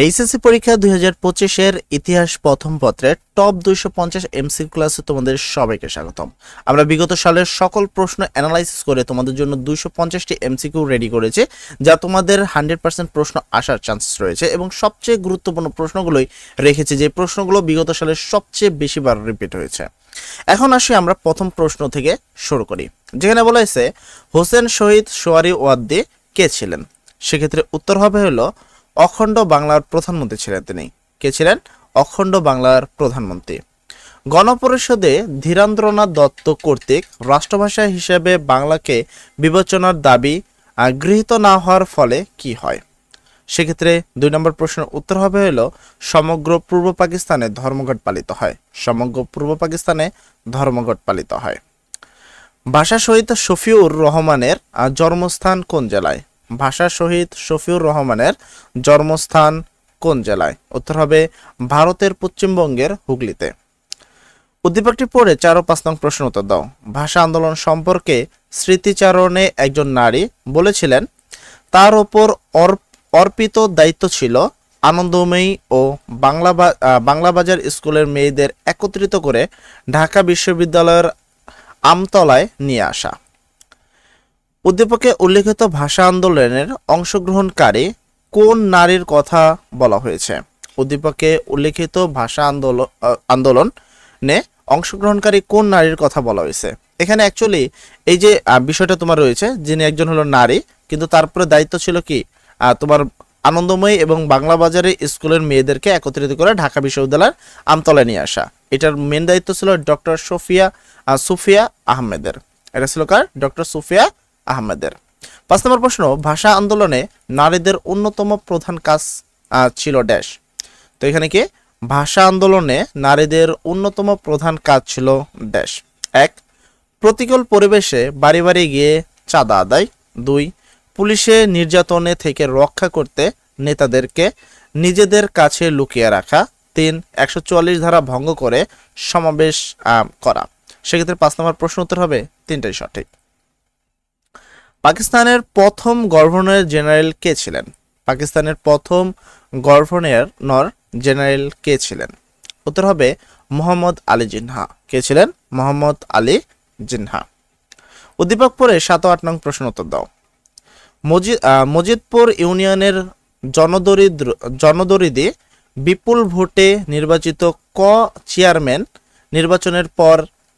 HSC পরীক্ষা 2025-এর ইতিহাস প্রথম পত্রের টপ 250 এমসিকিউ ক্লাসে তোমাদের সবাইকে স্বাগতম। আমরা বিগত সালের সকল প্রশ্ন অ্যানালাইসিস করে তোমাদের জন্য 250টি এমসিকিউ রেডি করেছি, যা তোমাদের 100% প্রশ্ন আসার চান্সেস রয়েছে এবং সবচেয়ে গুরুত্বপূর্ণ প্রশ্নগুলোই রেখেছি, যে প্রশ্নগুলো বিগত সালের সবচেয়ে বেশিবার রিপিট হয়েছে। এখন আসি আমরা প্রথম প্রশ্ন থেকে শুরু করি, যেখানে বলা হয়েছে হোসেন শহীদ সোহরাওয়ার্দী ওয়ার্দী কে ছিলেন। সেক্ষেত্রে উত্তর হবে হলো অখণ্ড বাংলার প্রধানমন্ত্রী ছিলেন তিনি। কে ছিলেন? অখণ্ড বাংলার প্রধানমন্ত্রী। গণপরিষদে ধীরেন্দ্রনাথ দত্ত কর্তৃক রাষ্ট্রভাষা হিসেবে বাংলাকে বিবেচনার দাবি গৃহীত না হওয়ার ফলে কি হয়। সেক্ষেত্রে 2 নম্বর প্রশ্নের উত্তর হবে হলো সমগ্র পূর্ব পাকিস্তানে ধর্মঘট পালিত হয়। সমগ্র পূর্ব পাকিস্তানে ধর্মঘট পালিত হয়। ভাষা শহীদ শফিউর রহমানের জন্মস্থান কোন জেলায়? ভাষা শহীদ শফিউর রহমানের জন্মস্থান কোন জেলায়? উত্তর হবে ভারতের পশ্চিমবঙ্গের হুগলিতে। উদ্দীপকটি পড়ে 4 ও 5 নং প্রশ্ন উত্তর দাও। ভাষা আন্দোলন সম্পর্কে স্মৃতিচারণে একজন নারী বলেছিলেন তার ওপর অর্পিত দায়িত্ব ছিল আনন্দময়ী ও বাংলাবাজার স্কুলের মেয়েদের একত্রিত করে ঢাকা বিশ্ববিদ্যালয়ের আমতলায় নিয়ে আসা। উদ্দীপকে উল্লেখিত ভাষা আন্দোলনের অংশগ্রহণকারী কোন নারীর কথা বলা হয়েছে? উদ্দীপকে উল্লেখিত ভাষা আন্দোলনে অংশগ্রহণকারী কোন নারীর কথা বলা হয়েছে? এখানে অ্যাকচুয়ালি এই যে বিষয়টা তোমার রয়েছে, যিনি একজন হলো নারী, কিন্তু তারপরে দায়িত্ব ছিল কি তোমার আনন্দময়ী এবং বাংলা বাজারে স্কুলের মেয়েদেরকে একত্রিত করে ঢাকা বিশ্ববিদ্যালয়ের আমতলায় নিয়ে আসা। এটার মেন দায়িত্ব ছিল ডক্টর সুফিয়া আহমেদের। এটা ছিল কার? ডক্টর সুফিয়া আহমেদের। 5 নম্বর প্রশ্ন, ভাষা আন্দোলনে নারীদের অন্যতম প্রধান কাজ ছিল ড্যাশ। তো এখানে কি ভাষা আন্দোলনে নারীদের অন্যতম প্রধান কাজ ছিল ড্যাশ। 1, প্রতিকূল পরিবেশে বাড়ি বাড়ি গিয়ে চাঁদা আদায়। 2, পুলিশে নির্যাতনে থেকে রক্ষা করতে নেতাদেরকে নিজেদের কাছে লুকিয়ে রাখা। 3, 144 ধারা ভঙ্গ করে সমাবেশ করা। সেক্ষেত্রে 5 নম্বর প্রশ্ন উত্তর হবে 3টাই সঠিক। পাকিস্তানের প্রথম গভর্নর জেনারেল কে ছিলেন? পাকিস্তানের প্রথম গভর্নর জেনারেল কে ছিলেন? উত্তর হবে মোহাম্মদ আলী জিন্নাহ। কে ছিলেন? মোহাম্মদ আলী জিন্নাহ। উদ্দীপক পড়ে 7 ও 8 নং প্রশ্ন উত্তর দাও। মজিদপুর ইউনিয়নের জনদরিদি বিপুল ভোটে নির্বাচিত চেয়ারম্যান নির্বাচনের পর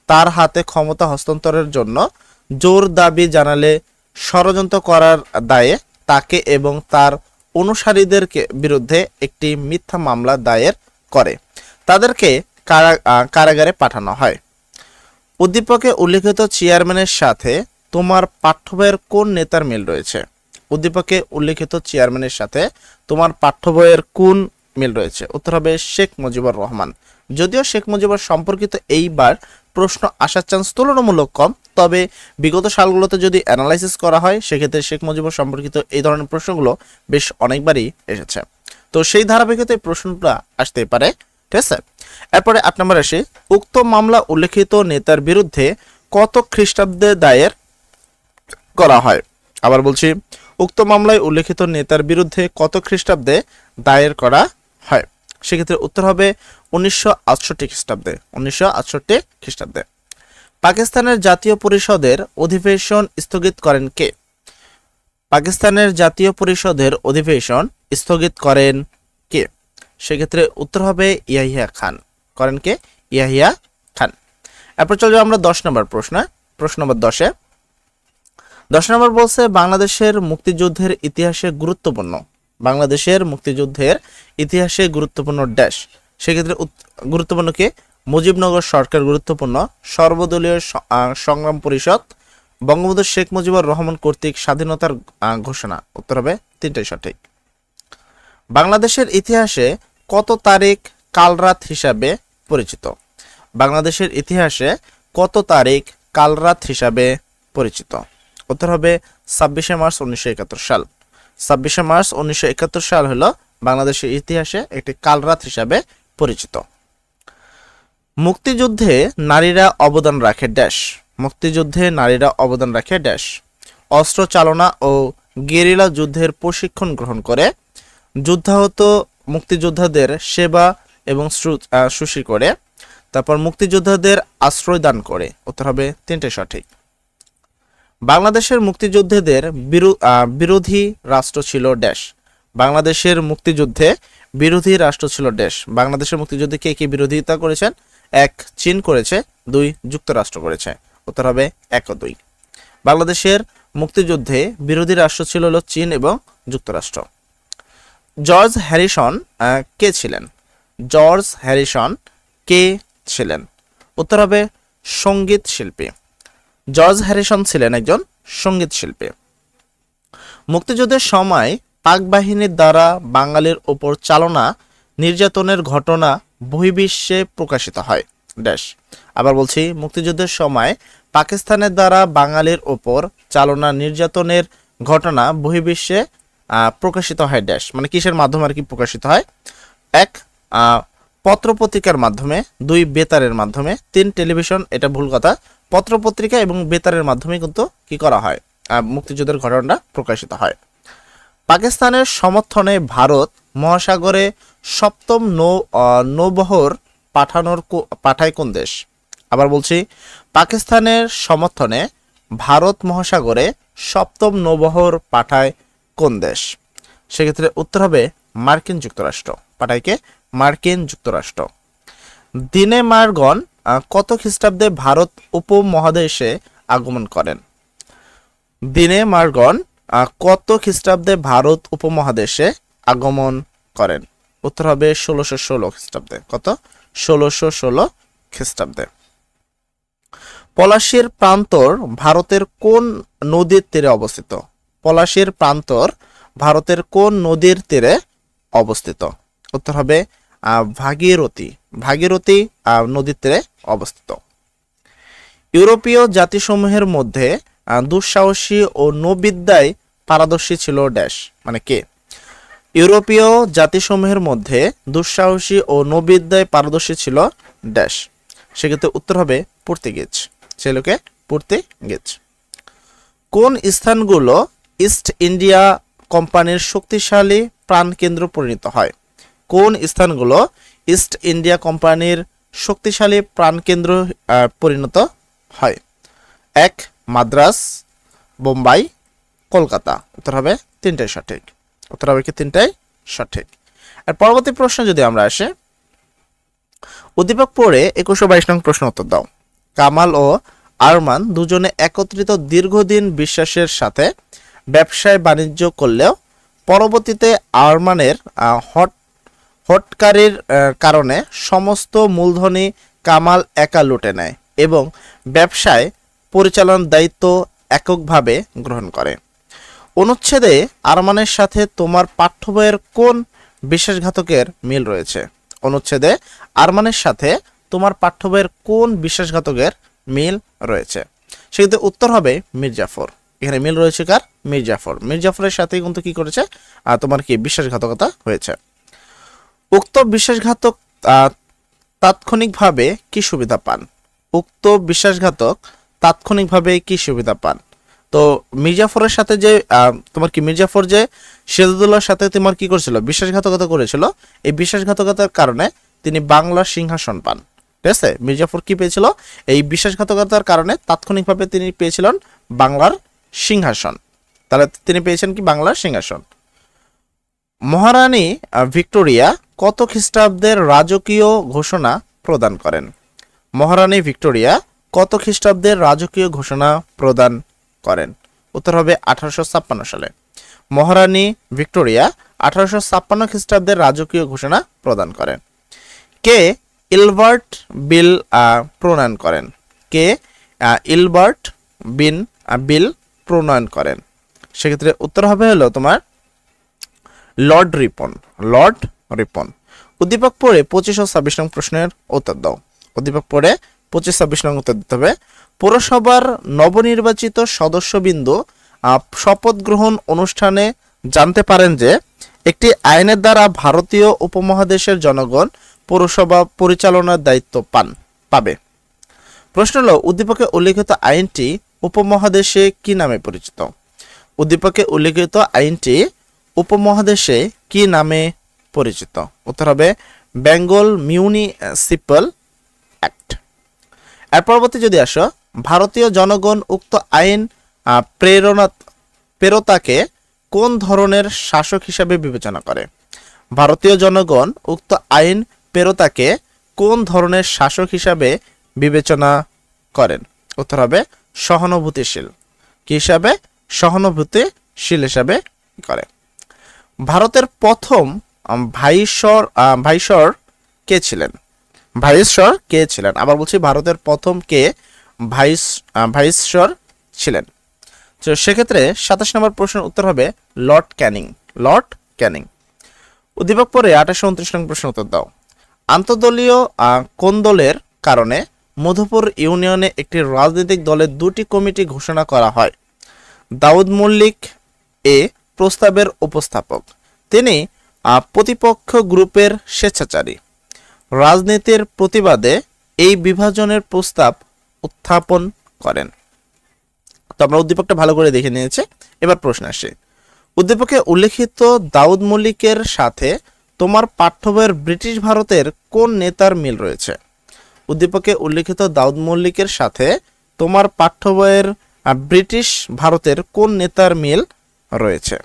তার হাতে ক্ষমতা হস্তান্তরের জন্য জোর দাবি জানালে ষড়যন্ত্র করার দায়ে তাকে এবং তার অনুসারীদের বিরুদ্ধে একটি মিথ্যা মামলা দায়ের করে তাদেরকে কারাগারে পাঠানো হয়। উদ্দীপকে উল্লেখিত চেয়ারম্যানের সাথে তোমার পাঠ্য বইয়ের কোন নেতার মিল রয়েছে? উদ্দীপকে উল্লেখিত চেয়ারম্যানের সাথে তোমার পাঠ্য বইয়ের কোন মিল রয়েছে? উত্তর হবে শেখ মুজিবুর রহমান। যদিও শেখ মুজিবুর সম্পর্কিত এইবার প্রশ্ন আসার চান্স তুলনামূলক কম, তবে বিগত সালগুলোতে যদি অ্যানালাইসিস করা হয় সেক্ষেত্রে শেখ মুজিবুর সম্পর্কিত এই ধরনের প্রশ্নগুলো বেশ অনেকবারই এসেছে। তো সেই ধারাবাহিকতায় প্রশ্নটা আসতে পারে, ঠিক আছে। এরপরে 8 নম্বর আসে, উক্ত মামলা উল্লেখিত নেতার বিরুদ্ধে কত খ্রিস্টাব্দে দায়ের করা হয়? আবার বলছি, উক্ত মামলায় উল্লেখিত নেতার বিরুদ্ধে কত খ্রিস্টাব্দে দায়ের করা হয়? সেক্ষেত্রে উত্তর হবে 1968 খ্রিস্টাব্দে। 1968 খ্রিস্টাব্দে। পাকিস্তানের জাতীয় পরিষদের অধিবেশন স্থগিত করেন কে? পাকিস্তানের জাতীয় পরিষদের অধিবেশন স্থগিত করেন কে? সেক্ষেত্রে উত্তর হবে ইয়াহিয়া খান। করেন কে? ইয়াহিয়া খান। এরপর চলে যাবো আমরা 10 নম্বর প্রশ্নে। প্রশ্ন নম্বর 10 নম্বর বলছে বাংলাদেশের মুক্তিযুদ্ধের ইতিহাসে গুরুত্বপূর্ণ। বাংলাদেশের মুক্তিযুদ্ধের ইতিহাসে গুরুত্বপূর্ণ ড্যাশ। সেক্ষেত্রে গুরুত্বপূর্ণ কে? মুজিবনগর সরকার গুরুত্বপূর্ণ, সর্বদলীয় সংগ্রাম পরিষদ, বঙ্গবন্ধু শেখ মুজিবুর রহমান কর্তৃক স্বাধীনতার ঘোষণা। উত্তর হবে 3টাই সঠিক। বাংলাদেশের ইতিহাসে কত তারিখ কালরাত হিসাবে পরিচিত? বাংলাদেশের ইতিহাসে কত তারিখ কালরাত হিসাবে পরিচিত? উত্তর হবে 26শে মার্চ 1971 সাল। 26শে মার্চ 1971 সাল হলো বাংলাদেশের ইতিহাসে একটি কালরাত হিসাবে পরিচিত। মুক্তিযুদ্ধে নারীরা অবদান রাখে ড্যাশ। মুক্তিযুদ্ধে নারীরা অবদান রাখে ড্যাশ। অস্ত্র চালনা ও গেরিলা যুদ্ধের প্রশিক্ষণ গ্রহণ করে, যুদ্ধাহত মুক্তিযোদ্ধাদের সেবা এবং শুশ্রূষা করে, তারপর মুক্তিযোদ্ধাদের আশ্রয় দান করে। উত্তর হবে তিনটে সঠিক। বাংলাদেশের মুক্তিযোদ্ধাদের বিরোধী রাষ্ট্র ছিল ড্যাশ। বাংলাদেশের মুক্তিযুদ্ধে বিরোধী রাষ্ট্র ছিল ড্যাশ। বাংলাদেশের মুক্তিযুদ্ধে কে কে বিরোধিতা করেছেন? 1 চীন করেছে, 2 যুক্তরাষ্ট্র করেছে। উত্তর হবে 1 ও 2। বাংলাদেশের মুক্তিযুদ্ধে বিরোধী রাষ্ট্র ছিল হলো চীন এবং যুক্তরাষ্ট্র। জর্জ হ্যারিসন কে ছিলেন? জর্জ হ্যারিসন কে ছিলেন? উত্তর হবে সঙ্গীত শিল্পী। জর্জ হ্যারিসন ছিলেন একজন সঙ্গীত শিল্পী। মুক্তিযুদ্ধের সময় পাক বাহিনীর দ্বারা বাঙালির ওপর চালনা নির্যাতনের ঘটনা বহির্বিশ্বে প্রকাশিত হয় ড্যাশ। আবার বলছি, মুক্তিযুদ্ধের সময় পাকিস্তানের দ্বারা বাঙালির ওপর চালনা নির্যাতনের ঘটনা বহির্বিশ্বে প্রকাশিত হয় ড্যাশ। মানে কিসের মাধ্যমে আর কি প্রকাশিত হয়? 1 পত্রপত্রিকার মাধ্যমে, 2 বেতারের মাধ্যমে, 3 টেলিভিশন, এটা ভুল কথা, পত্রপত্রিকা এবং বেতারের মাধ্যমে কিন্তু কি করা হয়? মুক্তিযুদ্ধের ঘটনাটা প্রকাশিত হয়। পাকিস্তানের সমর্থনে ভারত মহাসাগরে 7ম নৌবহর পাঠায় কোন দেশ? আবার বলছি, পাকিস্তানের সমর্থনে ভারত মহাসাগরে 7ম নৌবহর পাঠায় কোন দেশ? সেক্ষেত্রে উত্তর হবে মার্কিন যুক্তরাষ্ট্র। পাঠায় কে? মার্কিন যুক্তরাষ্ট্র। দিনেমারগণ কত খ্রিস্টাব্দে ভারত উপমহাদেশে আগমন করেন? দিনেমারগণ কত খ্রিস্টাব্দে ভারত উপমহাদেশে আগমন করেন? উত্তর হবে 1616 খ্রিস্টাব্দে। কত? 1616 খ্রিস্টাব্দে। পলাশীর প্রান্তর ভারতের কোন নদীর তীরে অবস্থিত? পলাশীর প্রান্তর ভারতের কোন নদীর তীরে অবস্থিত? উত্তর হবে ভাগীরথী। ভাগীরথী নদীর তীরে অবস্থিত। ইউরোপীয় জাতিসমূহের মধ্যে দুঃসাহসী ও নৌবিদ্যায় পারদর্শী ছিল ড্যাশ। মানে কে? ইউরোপীয় জাতিসমূহের মধ্যে দুঃসাহসী ও নৌবিদ্যায় পারদর্শী ছিল ড্যাশ। সেক্ষেত্রে উত্তর হবে পর্তুগিজ। ছেলেকে পর্তুগিজ। কোন স্থানগুলো ইস্ট ইন্ডিয়া কোম্পানির শক্তিশালী প্রাণকেন্দ্র পরিণত হয়? কোন স্থানগুলো ইস্ট ইন্ডিয়া কোম্পানির শক্তিশালী প্রাণকেন্দ্র পরিণত হয়? 1 মাদ্রাজ, বোম্বাই, কলকাতা। উত্তর হবে 3টাই সঠিক। উত্তর হবে কি 3টাই সঠিক। আর পরবর্তী প্রশ্ন যদি আমরা আসি, উদ্দীপক পড়ে 2122 নং প্রশ্ন উত্তর দাও। কামাল ও আরমান দুজনে একত্রিত দীর্ঘদিন বিশ্বাসের সাথে ব্যবসায় বাণিজ্য করলেও পরবর্তীতে আরমানের হটকারির কারণে সমস্ত মূলধনই কামাল একা লুটে নেয় এবং ব্যবসায় পরিচালনার দায়িত্ব এককভাবে গ্রহণ করে। অনুচ্ছেদে আরমানের সাথে তোমার পাঠ্য বইয়ের কোন বিশ্বাসঘাতকের মিল রয়েছে? অনুচ্ছেদে আরমানের সাথে তোমার পাঠ্য বইয়ের কোন বিশ্বাসঘাতকের মিল রয়েছে? সেক্ষেত্রে উত্তর হবে মির্জাফর। এখানে মিল রয়েছে কার? মির্জাফর। মির্জাফরের সাথে কিন্তু কি করেছে? তোমার কি বিশ্বাসঘাতকতা হয়েছে। উক্ত বিশ্বাসঘাতক তাৎক্ষণিকভাবে কি সুবিধা পান? উক্ত বিশ্বাসঘাতক তাৎক্ষণিকভাবে কি সুবিধা পান? তো মির্জাফরের সাথে যে তোমার কি মির্জাফর যে সিরাজউদ্দৌলার সাথে তোমার কি করেছিল? বিশ্বাসঘাতকতা করেছিল। এই বিশ্বাসঘাতকতার কারণে তিনি বাংলার সিংহাসন পান। ঠিক আছে? মির্জাফর কি পেয়েছিল? এই বিশ্বাসঘাতকতার কারণে তাৎক্ষণিকভাবে তিনি পেয়েছিলেন বাংলার সিংহাসন। তাহলে তিনি পেয়েছেন কি? বাংলার সিংহাসন। মহারানী ভিক্টোরিয়া কত খ্রিস্টাব্দের রাজকীয় ঘোষণা প্রদান করেন? মহারানী ভিক্টোরিয়া কত খ্রিস্টাব্দের রাজকীয় ঘোষণা প্রদান করেন? উত্তর হবে 1856 সালে। মহারানী ভিক্টোরিয়া 1856 খ্রিস্টাব্দের রাজকীয় ঘোষণা প্রদান করেন। কে ইলবার্ট বিল প্রণয়ন করেন? কে ইলবার্ট বিল প্রণয়ন করেন? সেক্ষেত্রে উত্তর হবে হলো তোমার লর্ড রিপন। লর্ড রিপন। উদ্দীপক পড়ে 25 ও 26 নং প্রশ্নের উত্তর দাও। উদ্দীপক পড়ে 25-26 নং উত্তর দিতে হবে। পৌরসভার নবনির্বাচিত সদস্যবৃন্দ শপথ গ্রহণ অনুষ্ঠানে জানতে পারেন যে একটি আইনের দ্বারা ভারতীয় উপমহাদেশের জনগণ পৌরসভা পরিচালনার দায়িত্ব পাবে। প্রশ্ন হলো, উদ্দীপকে উল্লেখিত আইনটি উপমহাদেশে কি নামে পরিচিত? উদ্দীপকে উল্লেখিত আইনটি উপমহাদেশে কি নামে পরিচিত? উত্তর হবে বেঙ্গল মিউনিসিপাল অ্যাক্ট। এর পরবর্তী যদি আসো, ভারতীয় জনগণ উক্ত আইন প্রেরতাকে কোন ধরনের শাসক হিসাবে বিবেচনা করে? ভারতীয় জনগণ উক্ত আইন প্রেরতাকে কোন ধরনের শাসক হিসাবে বিবেচনা করেন? উত্তর হবে সহানুভূতিশীল। কি হিসাবে? সহানুভূতিশীল হিসাবে করে। ভারতের প্রথম ভাইসর কে ছিলেন? ভাইসর কে ছিলেন? আবার বলছি, ভারতের প্রথম কে ভাইসর ছিলেন? তো সেক্ষেত্রে 27 নম্বর প্রশ্নের উত্তর হবে লর্ড ক্যানিং। লর্ড ক্যানিং। উদ্দীপক পরে 28 ও 29 নম্বর প্রশ্নের উত্তর দাও। আন্তদলীয় কোন্দলের কারণে মধুপুর ইউনিয়নে একটি রাজনৈতিক দলের 2টি কমিটি ঘোষণা করা হয়। দাউদ মল্লিক এ প্রস্তাবের উপস্থাপক। তিনি প্রতিপক্ষ গ্রুপের স্বেচ্ছাচারী। রাজনীতির প্রতিবাদে এই বিভাজনের প্রস্তাব উত্থাপন করেন। তো আমরা উদ্দীপকটা ভালো করে দেখে নিয়েছি। এবার প্রশ্ন আসে, উদ্দীপকে উল্লেখিত দাউদ মল্লিকের সাথে তোমার পাঠ্য বইয়ের ব্রিটিশ ভারতের কোন নেতার মিল রয়েছে? উদ্দীপকে উল্লেখিত দাউদ মল্লিকের সাথে তোমার পাঠ্য বইয়ের ব্রিটিশ ভারতের কোন নেতার মিল রয়েছে?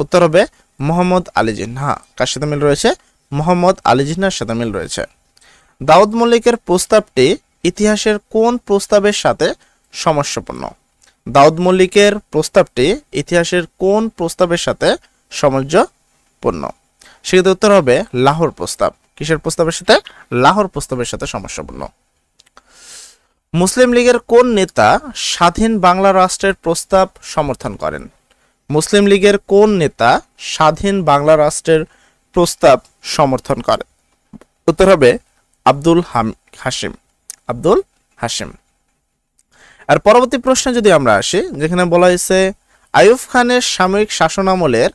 উত্তর হবে মোহাম্মদ আলী জিন্নাহ। কার সাথে মিল রয়েছে? মোহাম্মদ আলী জিন্নাহর সাথে মিল রয়েছে। দাউদ মল্লিকের প্রস্তাবটি ইতিহাসের কোন প্রস্তাবের সাথে সামঞ্জস্যপূর্ণ? দাউদ মল্লিকের প্রস্তাবটি ইতিহাসের কোন প্রস্তাবের সাথে সামঞ্জস্যপূর্ণ? সেক্ষেত্রে উত্তর হবে লাহোর প্রস্তাব। কিসের প্রস্তাবের সাথে? লাহোর প্রস্তাবের সাথে সামঞ্জস্যপূর্ণ। মুসলিম লীগের কোন নেতা স্বাধীন বাংলা রাষ্ট্রের প্রস্তাব সমর্থন করেন? মুসলিম লীগের কোন নেতা স্বাধীন বাংলা রাষ্ট্রের প্রস্তাব সমর্থন করে? উত্তর হবে আব্দুল হাশিম। আব্দুল হাশিম। আর পরবর্তী প্রশ্নে যদি আমরা আসি, যেখানে বলা হয়েছে আইয়ুব খানের সামরিক শাসনামলের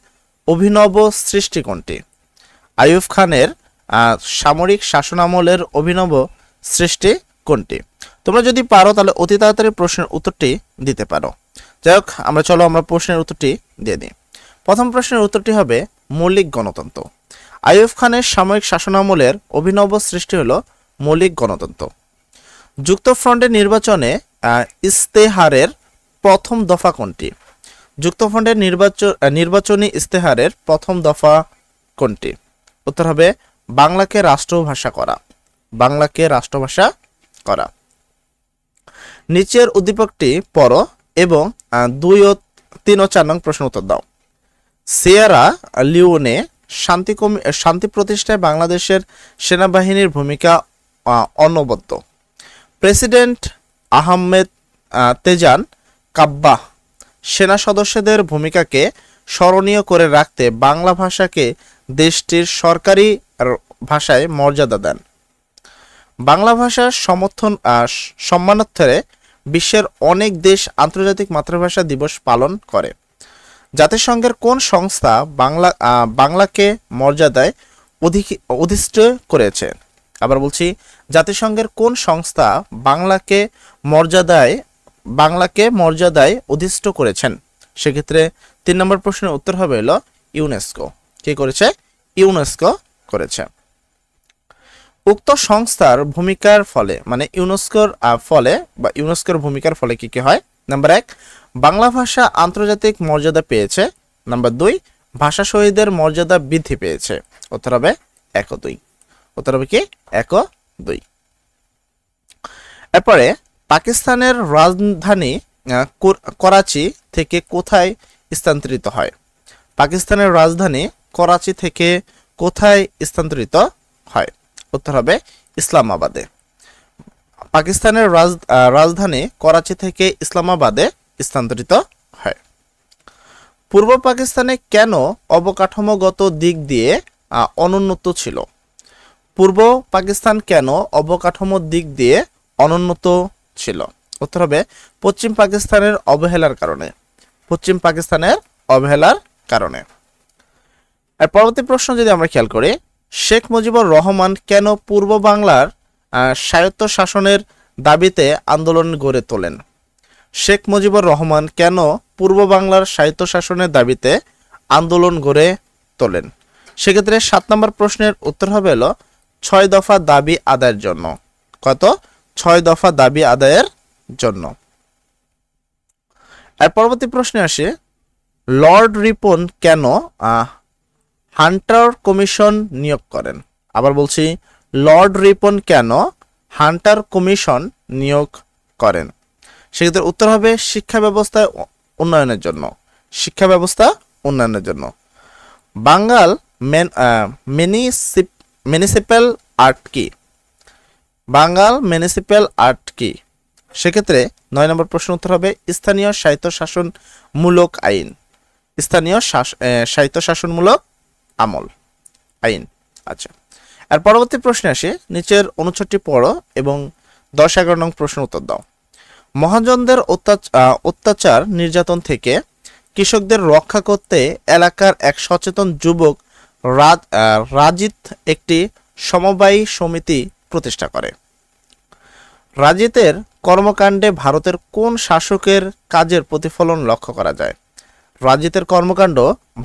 অভিনব সৃষ্টি কোনটি? আইয়ুব খানের সামরিক শাসনামলের অভিনব সৃষ্টি কোনটি? তোমরা যদি পারো তাহলে অতি তাড়াতাড়ি প্রশ্নের উত্তরটি দিতে পারো। যাই হোক, আমরা প্রশ্নের উত্তরটি দিয়ে দিই। প্রথম প্রশ্নের উত্তরটি হবে মৌলিক গণতন্ত্র। আইয়ুব খানের সামরিক শাসনামলের অভিনব সৃষ্টি হলো মৌলিক গণতন্ত্র। যুক্তফ্রন্টের নির্বাচনে ইস্তেহারের প্রথম দফা কোনটি? যুক্তফ্রন্টের নির্বাচনী ইস্তেহারের প্রথম দফা কোনটি? উত্তর হবে বাংলাকে রাষ্ট্রভাষা করা। বাংলাকে রাষ্ট্রভাষা করা। নিচের উদ্দীপকটি পড়ো এবং 2 ও 3 ও 4 নং প্রশ্ন উত্তর দাও। সিয়েরা লিওনে শান্তি প্রতিষ্ঠায় বাংলাদেশের সেনাবাহিনীর ভূমিকা অনবদ্য। প্রেসিডেন্ট আহমেদ তেজান কাব্বাহ সেনা সদস্যদের ভূমিকাকে স্মরণীয় করে রাখতে বাংলা ভাষাকে দেশটির সরকারি ভাষায় মর্যাদা দেন। বাংলা ভাষার সম্মানার্থে বিশ্বের অনেক দেশ আন্তর্জাতিক মাতৃভাষা দিবস পালন করে। জাতিসংঘের কোন সংস্থা বাংলাকে মর্যাদায় অধিষ্ঠিত করেছে? আবার বলছি, জাতিসংঘের কোন সংস্থা বাংলাকে মর্যাদায় অধিষ্ঠিত করেছেন? সেক্ষেত্রে 3 নম্বর প্রশ্নের উত্তর হবে হলো ইউনেস্কো। কি করেছে? ইউনেস্কো করেছে। উক্ত সংস্থার ভূমিকার ফলে, মানে ইউনেস্কোর ভূমিকার ফলে কি কি হয়? নাম্বার 1, বাংলা ভাষা আন্তর্জাতিক মর্যাদা পেয়েছে। নাম্বার 2, ভাষা শহীদদের মর্যাদা বৃদ্ধি পেয়েছে। উত্তর হবে 1 ও 2। উত্তর হবে কি? 1 ও 2। এরপরে পাকিস্তানের রাজধানী করাচি থেকে কোথায় স্থানান্তরিত হয়? পাকিস্তানের রাজধানী করাচি থেকে কোথায় স্থানান্তরিত হয়? উত্তর হবে ইসলামাবাদে। পাকিস্তানের রাজধানী করাচি থেকে ইসলামাবাদে স্থানান্তরিত হয়। পূর্ব পাকিস্তানে কেন অবকাঠামোগত দিক দিয়ে অনুন্নত ছিল? পূর্ব পাকিস্তান কেন অবকাঠামোর দিক দিয়ে অনুন্নত ছিল? উত্তর হবে পশ্চিম পাকিস্তানের অবহেলার কারণে। পশ্চিম পাকিস্তানের অবহেলার কারণে। আর পরবর্তী প্রশ্ন যদি আমরা খেয়াল করি, শেখ মুজিবুর রহমান কেন পূর্ব বাংলার স্বায়ত্তশাসনের দাবিতে আন্দোলন গড়ে তোলেন? শেখ মুজিবুর রহমান কেন পূর্ব বাংলার স্বায়ত্তশাসনের দাবিতে আন্দোলন গড়ে তোলেন? সেক্ষেত্রে 7 নম্বর প্রশ্নের উত্তর হবে হলো 6 দফা দাবি আদায়ের জন্য। কত? 6 দফা দাবি আদায়ের জন্য। আর পরবর্তী প্রশ্নে আসে লর্ড রিপন কেন হান্টার কমিশন নিয়োগ করেন? আবার বলছি, লর্ড রিপন কেন হান্টার কমিশন নিয়োগ করেন? সেক্ষেত্রে উত্তর হবে শিক্ষা ব্যবস্থা উন্নয়নের জন্য। শিক্ষা ব্যবস্থা উন্নয়নের জন্য। বাঙ্গাল মিউনিসিপ্যাল আর্ট কি? বাঙ্গাল মিউনিসিপ্যাল আর্ট কি? সেক্ষেত্রে 9 নম্বর প্রশ্ন উত্তর হবে স্থানীয় স্বায়ত্তশাসনমূলক আইন। স্থানীয় স্বায়ত্তশাসনমূলক আমল আইন। আচ্ছা, আর পরবর্তী প্রশ্নে আসে নিচের অনুচ্ছেদটি পড়ো এবং 10-11 নং প্রশ্ন উত্তর দাও। মহাজনদের অত্যাচার নির্যাতন থেকে কৃষকদের রক্ষা করতে এলাকার এক সচেতন যুবক রাজিত একটি সমবায়ী সমিতি প্রতিষ্ঠা করে। রাজিতের কর্মকাণ্ডে ভারতের কোন শাসকের কাজের প্রতিফলন লক্ষ্য করা যায়? রাজিতের কর্মকাণ্ড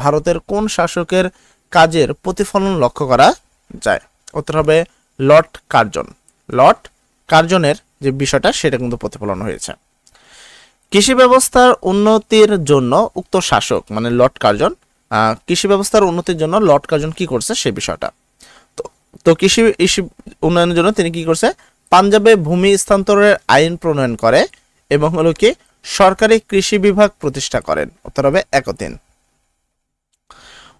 ভারতের কোন শাসকের কাজের প্রতিফলন লক্ষ্য করা যায়? উত্তর হবে লর্ড কার্জন। লর্ড কার্জনের যে বিষয়টা সেটা কিন্তু প্রতিফলন হয়েছে। কৃষি ব্যবস্থার উন্নতির জন্য উক্ত শাসক মানে লর্ড কার্জন, কৃষি ব্যবস্থার উন্নতির জন্য লর্ড কার্জন কি করছে সেই বিষয়টা। তো কৃষি উন্নয়নের জন্য তিনি কি করছে? পাঞ্জাবে ভূমি স্থানান্তরের আইন প্রণয়ন করে এবং হলো কি সরকারি কৃষি বিভাগ প্রতিষ্ঠা করেন। উত্তর হবে 1-3।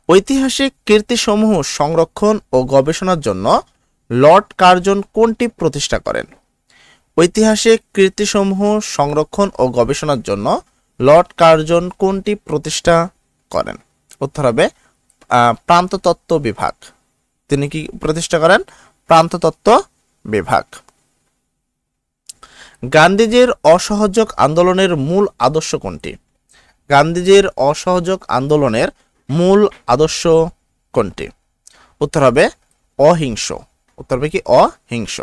ঐতিহাসিক কীর্তিসমূহ সংরক্ষণ ও গবেষণার জন্য লর্ড কার্জন কোনটি প্রতিষ্ঠা করেন? ঐতিহাসিক কীর্তিসমূহ সংরক্ষণ ও গবেষণার জন্য লর্ড কার্জন কোনটি প্রতিষ্ঠা করেন? উত্তর হবে প্রান্ততত্ত্ব বিভাগ। তিনি কি প্রতিষ্ঠা করেন? প্রান্ততত্ত্ব বিভাগ। গান্ধীজির অসহযোগ আন্দোলনের মূল আদর্শ কোনটি? গান্ধীজির অসহযোগ আন্দোলনের মূল আদর্শ কোনটি? উত্তর হবে অহিংস। উত্তর হবে কি অহিংস।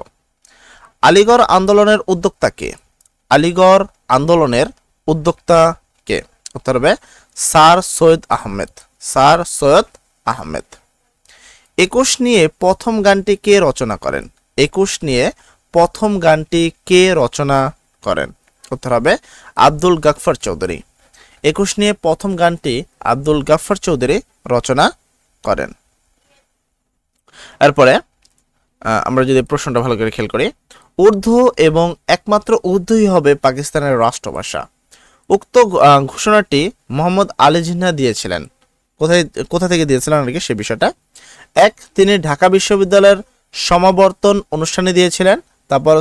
আলিগড় আন্দোলনের উদ্যোক্তা কে? আলিগড় আন্দোলনের উদ্যোক্তা কে? উত্তর হবে স্যার সৈয়দ আহমেদ। স্যার সৈয়দ আহমেদ। 21 নিয়ে প্রথম গানটি কে রচনা করেন? 21 নিয়ে প্রথম গানটি কে রচনা করেন? উত্তর হবে আব্দুল গাফফার চৌধুরী। 21 নিয়ে প্রথম গানটি আব্দুল গাফফার চৌধুরী রচনা করেন। এরপরে আমরা যদি প্রশ্নটা ভালো করে খেয়াল করি, উর্দু এবং একমাত্র উর্দুই হবে পাকিস্তানের রাষ্ট্রভাষা। উক্ত ঘোষণাটি মোহাম্মদ আলী জিন্নাহ দিয়েছিলেন। কোথা থেকে দিয়েছিলেন আর কি সে বিষয়টা। তিনি ঢাকা বিশ্ববিদ্যালয়ের সমাবর্তন অনুষ্ঠানে দিয়েছিলেন। তারপর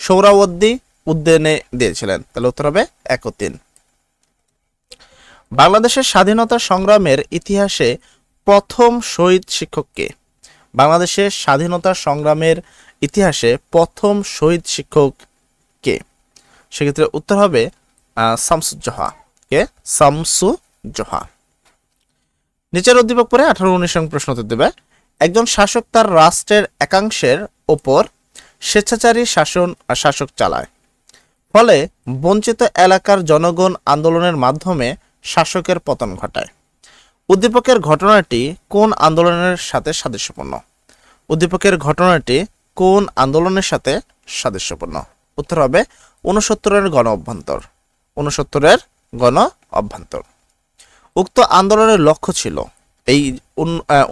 সোহরাওয়ার্দী উদ্যানে দিয়েছিলেন। তাহলে উত্তর হবে 1-3। বাংলাদেশের স্বাধীনতা সংগ্রামের ইতিহাসে প্রথম শহীদ শিক্ষক কে? বাংলাদেশের স্বাধীনতা সংগ্রামের ইতিহাসে প্রথম শহীদ শিক্ষক কে? সেক্ষেত্রে উত্তর হবে শামসুজ্জোহা। কে? শামসুজ্জোহা। নিচের উদ্দীপক পরে 18-19 নং প্রশ্ন উত্তর দেবে। একজন শাসক তার রাষ্ট্রের একাংশের ওপর স্বেচ্ছাচারী শাসক চালায়, ফলে বঞ্চিত এলাকার জনগণ আন্দোলনের মাধ্যমে শাসকের পতন ঘটায়। উদ্দীপকের ঘটনাটি কোন আন্দোলনের সাথে সাদৃশ্যপূর্ণ? উদ্দীপকের ঘটনাটি কোন আন্দোলনের সাথে সাদৃশ্যপূর্ণ? উত্তর হবে 69-এর গণ অভ্যন্তর। 69-এর গণ অভ্যন্তর। উক্ত আন্দোলনের লক্ষ্য ছিল, এই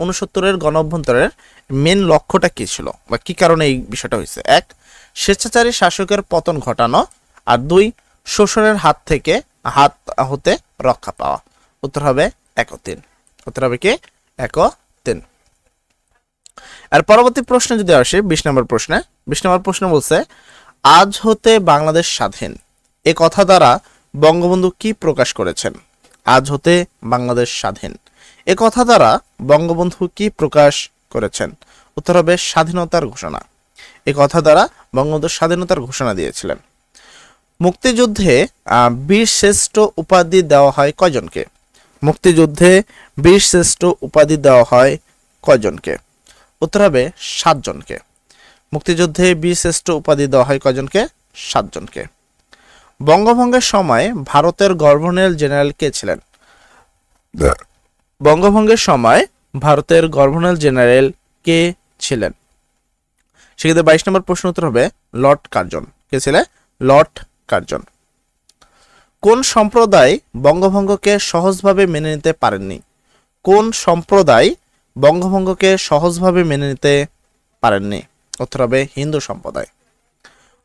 69-এর গণ অভ্যন্তরের মেন লক্ষ্যটা কি ছিল বা কি কারণে এই বিষয়টা হয়েছে? 1, স্বেচ্ছাচারী শাসকের পতন ঘটানো, আর 2, শোষণের হাত হতে রক্ষা পাওয়া। উত্তর হবে 1-3। উত্তর হবে কি 1-3। আর পরবর্তী প্রশ্নে যদি আসি 20 নম্বর প্রশ্নে। 20 নম্বর প্রশ্ন বলছে, আজ হতে বাংলাদেশ স্বাধীন এ কথা দ্বারা বঙ্গবন্ধু কি প্রকাশ করেছেন? আজ হতে বাংলাদেশ স্বাধীন এ কথা দ্বারা বঙ্গবন্ধু কি প্রকাশ করেছেন? উত্তর হবে স্বাধীনতার ঘোষণা। এ কথা দ্বারা বঙ্গবন্ধু স্বাধীনতার ঘোষণা দিয়েছিলেন। মুক্তিযুদ্ধে বীরশ্রেষ্ঠ উপাধি দেওয়া হয় কয়জনকে? মুক্তিযুদ্ধে বীরশ্রেষ্ঠ উপাধি দেওয়া হয় কয়জনকে? উত্তর হবে 7 জনকে। মুক্তিযুদ্ধে বীরশ্রেষ্ঠ উপাধি দেওয়া হয় কয়জনকে? 7 জনকে। বঙ্গভঙ্গের সময় ভারতের গভর্নর জেনারেল কে ছিলেন? বঙ্গভঙ্গের সময় ভারতের গভর্নর জেনারেল কে ছিলেন? সেক্ষেত্রে 22 নম্বর প্রশ্ন উত্তর হবে লর্ড কার্জন। কে ছিলেন? Lord Curzon. কোন সম্প্রদায় বঙ্গভঙ্গকে সহজভাবে মেনে নিতে পারেননি? কোন সম্প্রদায় বঙ্গভঙ্গকে সহজভাবে মেনে নিতে পারেননি? উত্তর হবে হিন্দু সম্প্রদায়।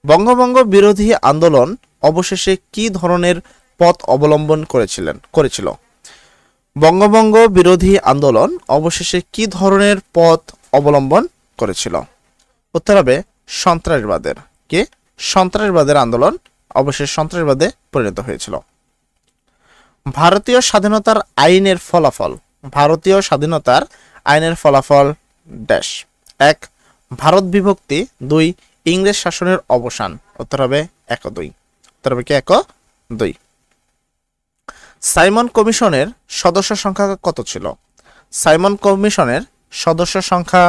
বঙ্গভঙ্গ বিরোধী আন্দোলন অবশেষে কি ধরনের পথ অবলম্বন করেছিল? বঙ্গভঙ্গ বিরোধী আন্দোলন অবশেষে কি ধরনের পথ অবলম্বন করেছিল? উত্তর হবে সন্ত্রাসবাদের। কি? সন্ত্রাসবাদের আন্দোলন অবশেষে সন্ত্রাসবাদে পরিণত হয়েছিল। ভারতীয় স্বাধীনতার আইনের ফলাফল। ভারতীয় স্বাধীনতার আইনের ফলাফল ড্যাশ। 1 ভারত বিভক্তি, 2 ইংরেজ শাসনের অবসান। উত্তর হবে 1 ও 2। উত্তর হবে কি 1 ও 2। সাইমন কমিশনের সদস্য সংখ্যা কত ছিল? সাইমন কমিশনের সদস্য সংখ্যা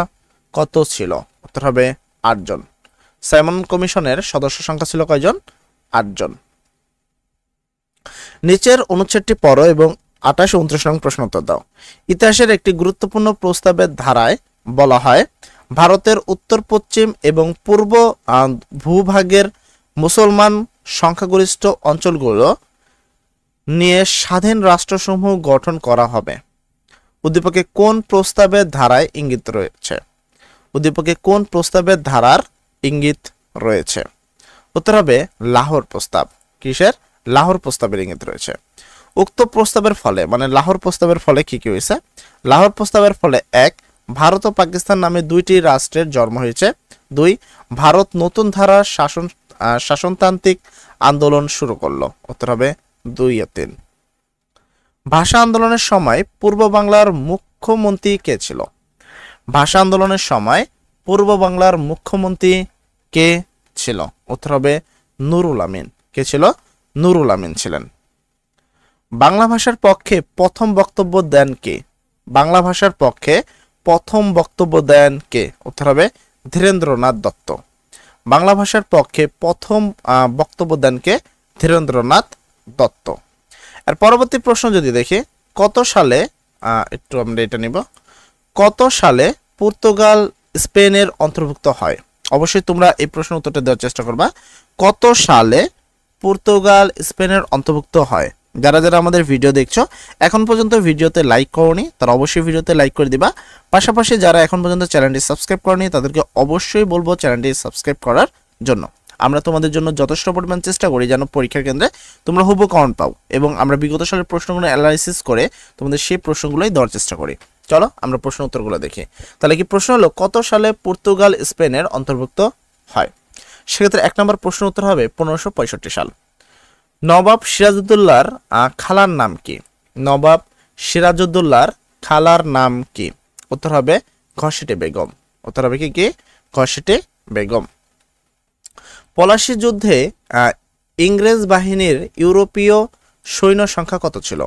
কত ছিল? উত্তর হবে 8 জন। সাইমন কমিশনের সদস্য সংখ্যা ছিল কয়জন? 8 জন। নিচের অনুচ্ছেদটি পড়ো এবং 28 ও 29 নং প্রশ্ন উত্তর দাও। ইতিহাসের একটি গুরুত্বপূর্ণ প্রস্তাবের ধারায় বলা হয় ভারতের উত্তর পশ্চিম এবং পূর্ব ভূভাগের মুসলমান সংখ্যাগরিষ্ঠ অঞ্চলগুলো নিয়ে স্বাধীন রাষ্ট্রসমূহ গঠন করা হবে। উদ্দীপকে কোন প্রস্তাবের ধারায় ইঙ্গিত রয়েছে? উদ্দীপকে কোন প্রস্তাবের ধারার ইঙ্গিত রয়েছে? উত্তর হবে লাহোর প্রস্তাব। কিসের? লাহোর প্রস্তাবের ইঙ্গিত রয়েছে। উক্ত প্রস্তাবের ফলে মানে লাহোর প্রস্তাবের ফলে কি কি হয়েছে? লাহোর প্রস্তাবের ফলে 1 ভারত ও পাকিস্তান নামে 2টি রাষ্ট্রের জন্ম হয়েছে। 2 ভারত নতুন ধারার শাসনতান্ত্রিক আন্দোলন শুরু করলো। উত্তর হবে 2 ও 3। ভাষা আন্দোলনের সময় পূর্ব বাংলার মুখ্যমন্ত্রী কে ছিল? ভাষা আন্দোলনের সময় পূর্ব বাংলার মুখ্যমন্ত্রী কে ছিল? উত্তর হবে নুরুল আমিন। কে ছিল? নুরুল আমিন ছিলেন। বাংলা ভাষার পক্ষে প্রথম বক্তব্য দেন কে? বাংলা ভাষার পক্ষে প্রথম বক্তব্য দেন কে? উত্তর হবে ধীরেন্দ্রনাথ দত্ত। বাংলা ভাষার পক্ষে প্রথম বক্তব্য দেন কে? ধীরেন্দ্রনাথ দত্ত। আর পরবর্তী প্রশ্ন যদি দেখি, কত সালে একটু আমরা এটা নিব, কত সালে পর্তুগাল স্পেনের অন্তর্ভুক্ত হয়? অবশ্যই তোমরা এই প্রশ্নের উত্তরটা দেওয়ার চেষ্টা করবা। কত সালে পর্তুগাল স্পেনের অন্তর্ভুক্ত হয়? যারা যারা আমাদের ভিডিও দেখছো এখন পর্যন্ত ভিডিওতে লাইক করোনি তারা অবশ্যই ভিডিওতে লাইক করে দিবা। পাশাপাশি যারা এখন পর্যন্ত চ্যানেলটি সাবস্ক্রাইব করনি তাদেরকে অবশ্যই বলবো চ্যানেলটি সাবস্ক্রাইব করার জন্য। আমরা তোমাদের জন্য যথেষ্ট পরিমাণ চেষ্টা করি যেন পরীক্ষার কেন্দ্রে তোমরা হুবহু কমেন্ট পাও এবং আমরা বিগত সালের প্রশ্নগুলো অ্যানালাইসিস করে তোমাদের সেই প্রশ্নগুলোই দেওয়ার চেষ্টা করি। চলো আমরা প্রশ্ন উত্তরগুলো দেখি। তাহলে কি প্রশ্ন হলো কত সালে পর্তুগাল স্পেনের অন্তর্ভুক্ত হয়? সেক্ষেত্রে 1 নম্বর প্রশ্ন উত্তর হবে 1565 সাল। নবাব সিরাজউদ্দৌলার খালার নাম কি? নবাব সিরাজউদ্দৌলার খালার নাম কি? উত্তর হবে ঘসেটে বেগম। উত্তর হবে কি? ঘসেটে বেগম। পলাশী যুদ্ধে ইংরেজ বাহিনীর ইউরোপীয় সৈন্য সংখ্যা কত ছিল?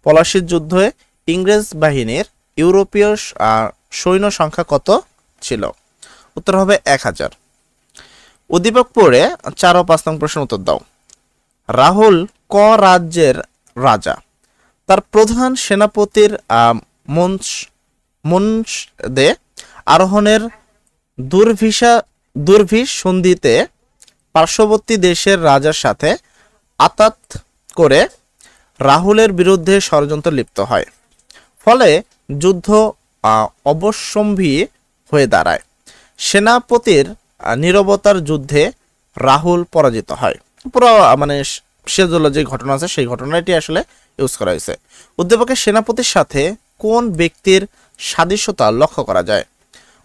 পলাশীর যুদ্ধে ইংরেজ বাহিনীর ইউরোপীয় সৈন্য সংখ্যা কত ছিল? উত্তর হবে 1000। উদ্দীপক পড়ে 4 ও 5 নং প্রশ্ন উত্তর দাও। রাহুল ক রাজ্যের রাজা? তার প্রধান সেনাপতির মনসদে আরোহণের দুর্ভিস সন্ধিতে পার্শ্ববর্তী দেশের রাজার সাথে আতাত করে রাহুলের বিরুদ্ধে ষড়যন্ত্র লিপ্ত হয়। ফলে যুদ্ধ অবশ্যম্ভী হয়ে দাঁড়ায়। সেনাপতির নীরবতার যুদ্ধে রাহুল পরাজিত হয়। পুরো মানে সিরাজউদ্দৌলার যে ঘটনা আছে সেই ঘটনাটি আসলে ইউজ করা হয়েছে। উদ্দীপকের সেনাপতির সাথে কোন ব্যক্তির সাদৃশ্যতা লক্ষ্য করা যায়?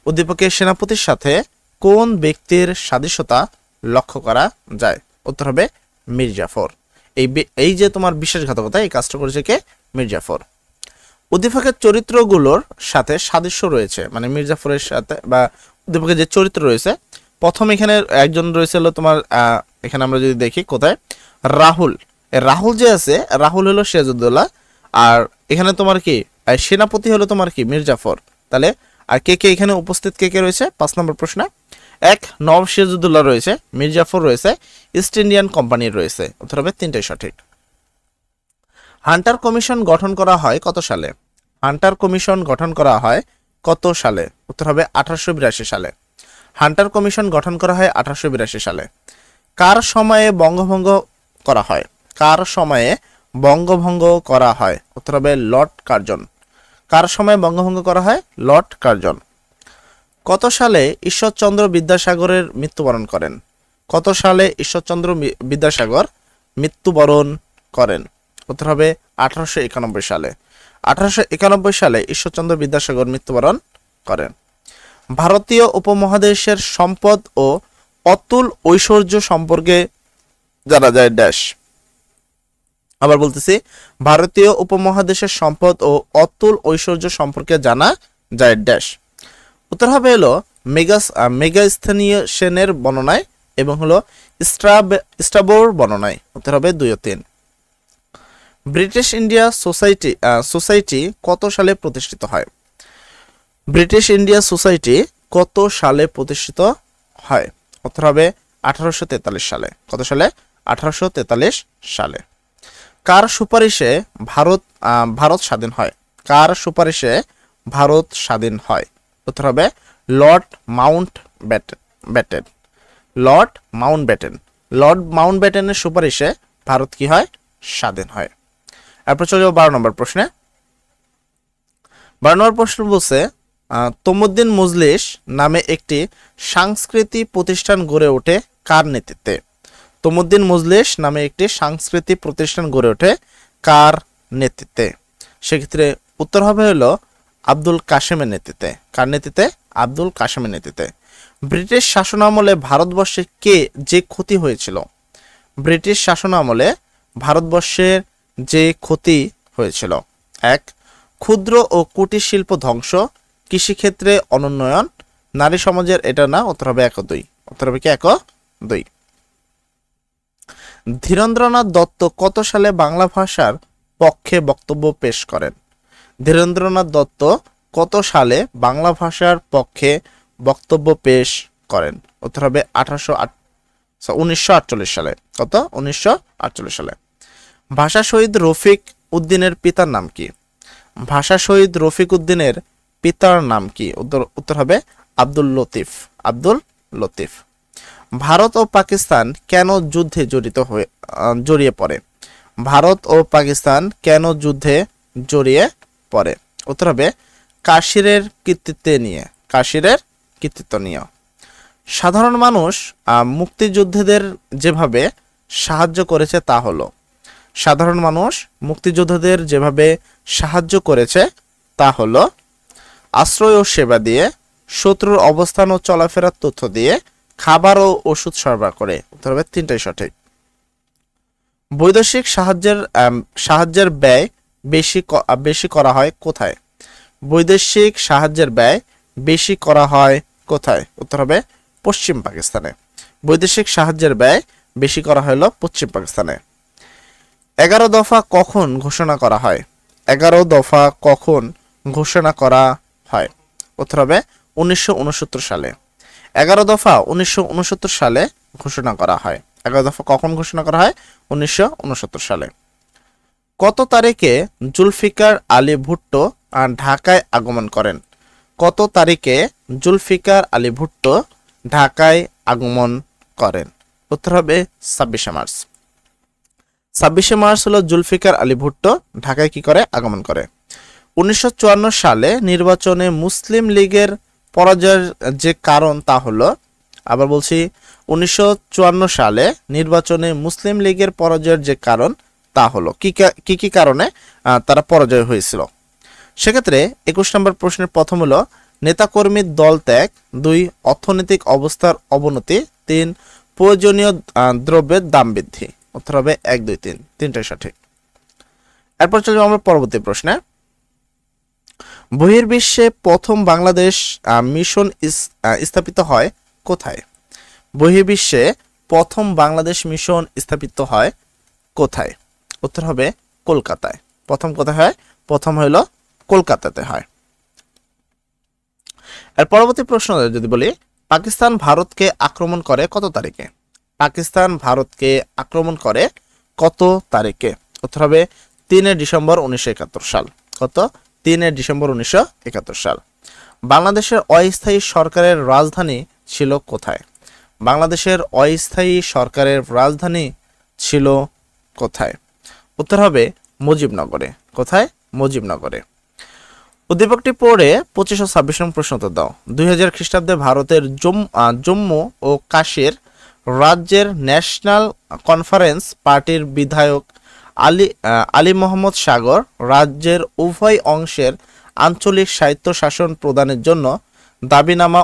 উদ্দীপকের সেনাপতির সাথে কোন ব্যক্তির সাদৃশ্যতা লক্ষ্য করা যায়? উত্তর হবে মীর জাফর। এই যে তোমার বিশ্বাসঘাতকতা এই কাজটা করেছে কে? মীর জাফর। উদ্দীপকের চরিত্রগুলোর সাথে সাদৃশ্য রয়েছে মানে মীর জাফরের সাথে বা উদ্দীপকের যে চরিত্র রয়েছে, প্রথম এখানে একজন রয়েছে হলো তোমার এখানে আমরা যদি দেখি কোথায় রাহুল, রাহুল যে আছে রাহুল হলো সিরাজউদ্দৌলা আর এখানে তোমার কি সেনাপতি হলো তোমার কি মীর জাফর। তাহলে আর কে কে এখানে উপস্থিত কে কে রয়েছে? 5 নম্বর প্রশ্ন। 1 নবাব সিরাজউদ্দৌলা রয়েছে, মীর জাফর রয়েছে, ইস্ট ইন্ডিয়ান কোম্পানির রয়েছে। উত্তর হবে 3টাই সঠিক। হান্টার কমিশন গঠন করা হয় কত সালে? হান্টার কমিশন গঠন করা হয় কত সালে? উত্তর হবে 1882 সালে। হান্টার কমিশন গঠন করা হয় 1882 সালে। কার সময়ে বঙ্গভঙ্গ করা হয়? কার সময়ে বঙ্গভঙ্গ করা হয়? উত্তর হবে লর্ড কার্জন। কার সময়ে বঙ্গভঙ্গ করা হয়? Lord Curzon. কত সালে ঈশ্বরচন্দ্র বিদ্যাসাগরের মৃত্যুবরণ করেন? কত সালে ঈশ্বরচন্দ্র বিদ্যাসাগর মৃত্যুবরণ করেন? উত্তর হবে 1891 সালে। 1891 সালে ঈশ্বরচন্দ্র বিদ্যাসাগর মৃত্যুবরণ করেন। ভারতীয় উপমহাদেশের সম্পদ ও অতুল ঐশ্বর্য সম্পর্কে জানা যায় ড্যাশ। আবার বলতেছি, ভারতীয় উপমহাদেশের সম্পদ ও অতুল ঐশ্বর্য সম্পর্কে জানা যায় ড্যাশ। উত্তর হবে হলো মেগাস্থানীয় সেনের বর্ণনায় এবং হলো স্ট্রাবোর বর্ণনায়। উত্তর হবে 2 ও 3। ব্রিটিশ ইন্ডিয়া সোসাইটি কত সালে প্রতিষ্ঠিত হয়? ব্রিটিশ ইন্ডিয়া সোসাইটি কত সালে প্রতিষ্ঠিত হয়? উত্তর হবে 1843 সালে। কত সালে? 1843 সালে। কার সুপারিশে ভারত স্বাধীন হয়? কার সুপারিশে ভারত স্বাধীন হয়? উত্তর হবে Lord Mountbatten. Lord Mountbatten. Lord মাউন্টব্যাটেনের সুপারিশে ভারত কি হয়? স্বাধীন হয়। এরপর চলে যাবো 12 নম্বর প্রশ্নে। 12 নম্বর প্রশ্ন বলছে তমুদ্দিন মজলিস নামে একটি সাংস্কৃতিক প্রতিষ্ঠান গড়ে ওঠে কার নেতৃত্বে? তমুদ্দিন মজলিস নামে একটি সাংস্কৃতিক প্রতিষ্ঠান গড়ে ওঠে কার নেতৃত্বে? সেক্ষেত্রে উত্তর হবে হলো আব্দুল কাসেমের নেতৃত্বে। কার নেতৃত্বে? আব্দুল কাসেমের নেতৃত্বে। ব্রিটিশ শাসনামলে ভারতবর্ষে যে ক্ষতি হয়েছিল? ব্রিটিশ শাসনামলে ভারতবর্ষের যে ক্ষতি হয়েছিল: 1. ক্ষুদ্র ও কুটির শিল্প ধ্বংস, কৃষিক্ষেত্রে অনুন্নয়ন, নারী সমাজের। এটা না, উত্তর হবে 1 ও 2। উত্তর হবে কি 1 ও 2। ধীরেন্দ্রনাথ দত্ত কত সালে বাংলা ভাষার পক্ষে বক্তব্য পেশ করেন? ধীরেন্দ্রনাথ দত্ত কত সালে বাংলা ভাষার পক্ষে বক্তব্য পেশ করেন? উত্তর হবে 1948 সালে। কত? 1948 সালে। ভাষা শহীদ রফিক উদ্দিনের পিতার নাম কি? ভাষা শহীদ রফিক উদ্দিনের পিতার নাম কি? উত্তর হবে আব্দুল লতিফ। আব্দুল লতিফ। ভারত ও পাকিস্তান কেন যুদ্ধে জড়িয়ে পড়ে? ভারত ও পাকিস্তান কেন যুদ্ধে জড়িয়ে পড়ে? উত্তর হবে কাশিরের কৃতিত্ব নিয়ে। সাধারণ মানুষ মুক্তিযোদ্ধাদের যেভাবে সাহায্য করেছে তা হলো। সাধারণ মানুষ মুক্তিযোদ্ধাদের যেভাবে সাহায্য করেছে তা হলো আশ্রয় ও সেবা দিয়ে, শত্রুর অবস্থান ও চলাফেরার তথ্য দিয়ে, খাবার ও ওষুধ সরবরাহ করে। উত্তর হবে 3টাই সঠিক। বৈদেশিক সাহায্যের ব্যয় বেশি করা হয় কোথায়? বৈদেশিক সাহায্যের ব্যয় বেশি করা হয় কোথায়? উত্তর হবে পশ্চিম পাকিস্তানে। বৈদেশিক সাহায্যের ব্যয় বেশি করা হলো পশ্চিম পাকিস্তানে। 11 দফা কখন ঘোষণা করা হয়? 11 দফা কখন ঘোষণা করা হয়? উত্তর হবে 1969 সালে। 11 দফা 1969 সালে ঘোষণা করা হয়। 11 দফা কখন ঘোষণা করা হয়? 1969 সালে। কত তারিখে জুলফিকার আলী ভুট্টো ঢাকায় আগমন করেন? কত তারিখে জুলফিকার আলী ভুট্টো ঢাকায় আগমন করেন? উত্তর হবে 26 মার্চ। 26 মার্চ হলো জুলফিকার আলী ভুট্টো ঢাকায় কি করে? আগমন করে। 1954 সালে নির্বাচনে মুসলিম লীগের পরাজয়ের যে কারণ তা হলো, আবার বলছি, 1954 সালে নির্বাচনে মুসলিম লীগের পরাজয়ের যে কারণ তা হলো কি কারণে তারা পরাজয় হয়েছিল? সেক্ষেত্রে 21 নম্বর প্রশ্নের প্রথম হলো নেতাকর্মীর দল ত্যাগ, 2 অর্থনৈতিক অবস্থার অবনতি, 3 প্রয়োজনীয় দ্রব্যের দাম বৃদ্ধি। উত্তর হবে 1, 2, 3, 3টাই সঠিক। এরপর চলে যাব আমরা পরবর্তী প্রশ্নে। বহির্বিশ্বে প্রথম বাংলাদেশ মিশন স্থাপিত হয় কোথায়? বহির্বিশ্বে প্রথম বাংলাদেশ মিশন স্থাপিত হয় কোথায়? উত্তর হবে কলকাতায়। প্রথম কোথায় হয়? প্রথম হলো কলকাতাতে হয়। এর পরবর্তী প্রশ্ন যদি বলি, পাকিস্তান ভারতকে আক্রমণ করে কত তারিখে? পাকিস্তান ভারতকে আক্রমণ করে কত তারিখে? উত্তর হবে 3 ডিসেম্বর 1971 সাল। কত? 3 ডিসেম্বর 1971 সাল। বাংলাদেশের অস্থায়ী সরকারের রাজধানী ছিল কোথায়? বাংলাদেশের অস্থায়ী সরকারের রাজধানী ছিল কোথায়? উত্তর হবে মুজিবনগরে। কোথায়? মুজিবনগরে। উদ্দীপকটি পড়ে 25 ও 26 নং প্রশ্ন উত্তর দাও। 2000 খ্রিস্টাব্দে ভারতের জম্মু ও কাশ্মীর রাজ্যের ন্যাশনাল কনফারেন্স পার্টির বিধায়ক আলী মোহাম্মদ সাগর রাজ্যের উভয় অংশের আঞ্চলিক স্বায়ত্তশাসন প্রদানের জন্য দাবিনামা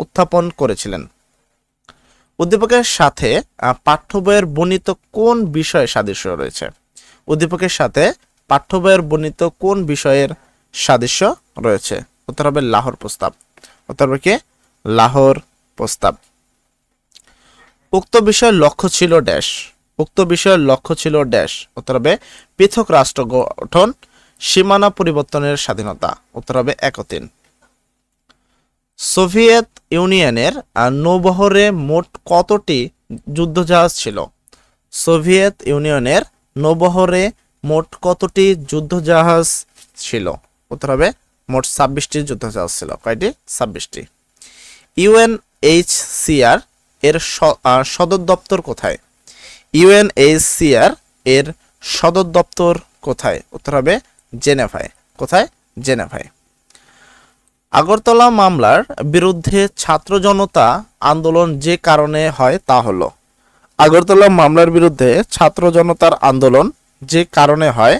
উত্থাপন করেছিলেন। উদ্দীপকের সাথে পাঠ্য বইয়ের বর্ণিত কোন বিষয়ে সাদৃশ্য রয়েছে? উদ্দীপকের সাথে পাঠ্য বইয়ের বর্ণিত কোন বিষয়ের সাদৃশ্য রয়েছে? উত্তর হবে লাহোর প্রস্তাব। উত্তর হবে কি? লাহোর প্রস্তাব। উক্ত বিষয়ের লক্ষ্য ছিল ড্যাশ। উক্ত বিষয়ের লক্ষ্য ছিল ড্যাশ। উত্তর হবে পৃথক রাষ্ট্র গঠন, সীমানা পরিবর্তনের স্বাধীনতা। উত্তর হবে 1 ও 3। সোভিয়েত ইউনিয়নের নৌবহরে মোট কতটি যুদ্ধজাহাজ ছিল? সোভিয়েত ইউনিয়নের নৌবহরে মোট কতটি যুদ্ধজাহাজ ছিল? উত্তর হবে মোট 26টি যুদ্ধজাহাজ ছিল। কয়টি? 26টি। ইউএনএইচসিআর এর সদর দপ্তর কোথায়? ইউএনএইচসিআর এর সদর দপ্তর কোথায়? উত্তর হবে জেনেভায়। কোথায়? জেনেভায়। আগরতলা মামলার বিরুদ্ধে ছাত্র জনতা আন্দোলন যে কারণে হয় তা হলো। আগরতলা মামলার বিরুদ্ধে ছাত্র জনতার আন্দোলন যে কারণে হয়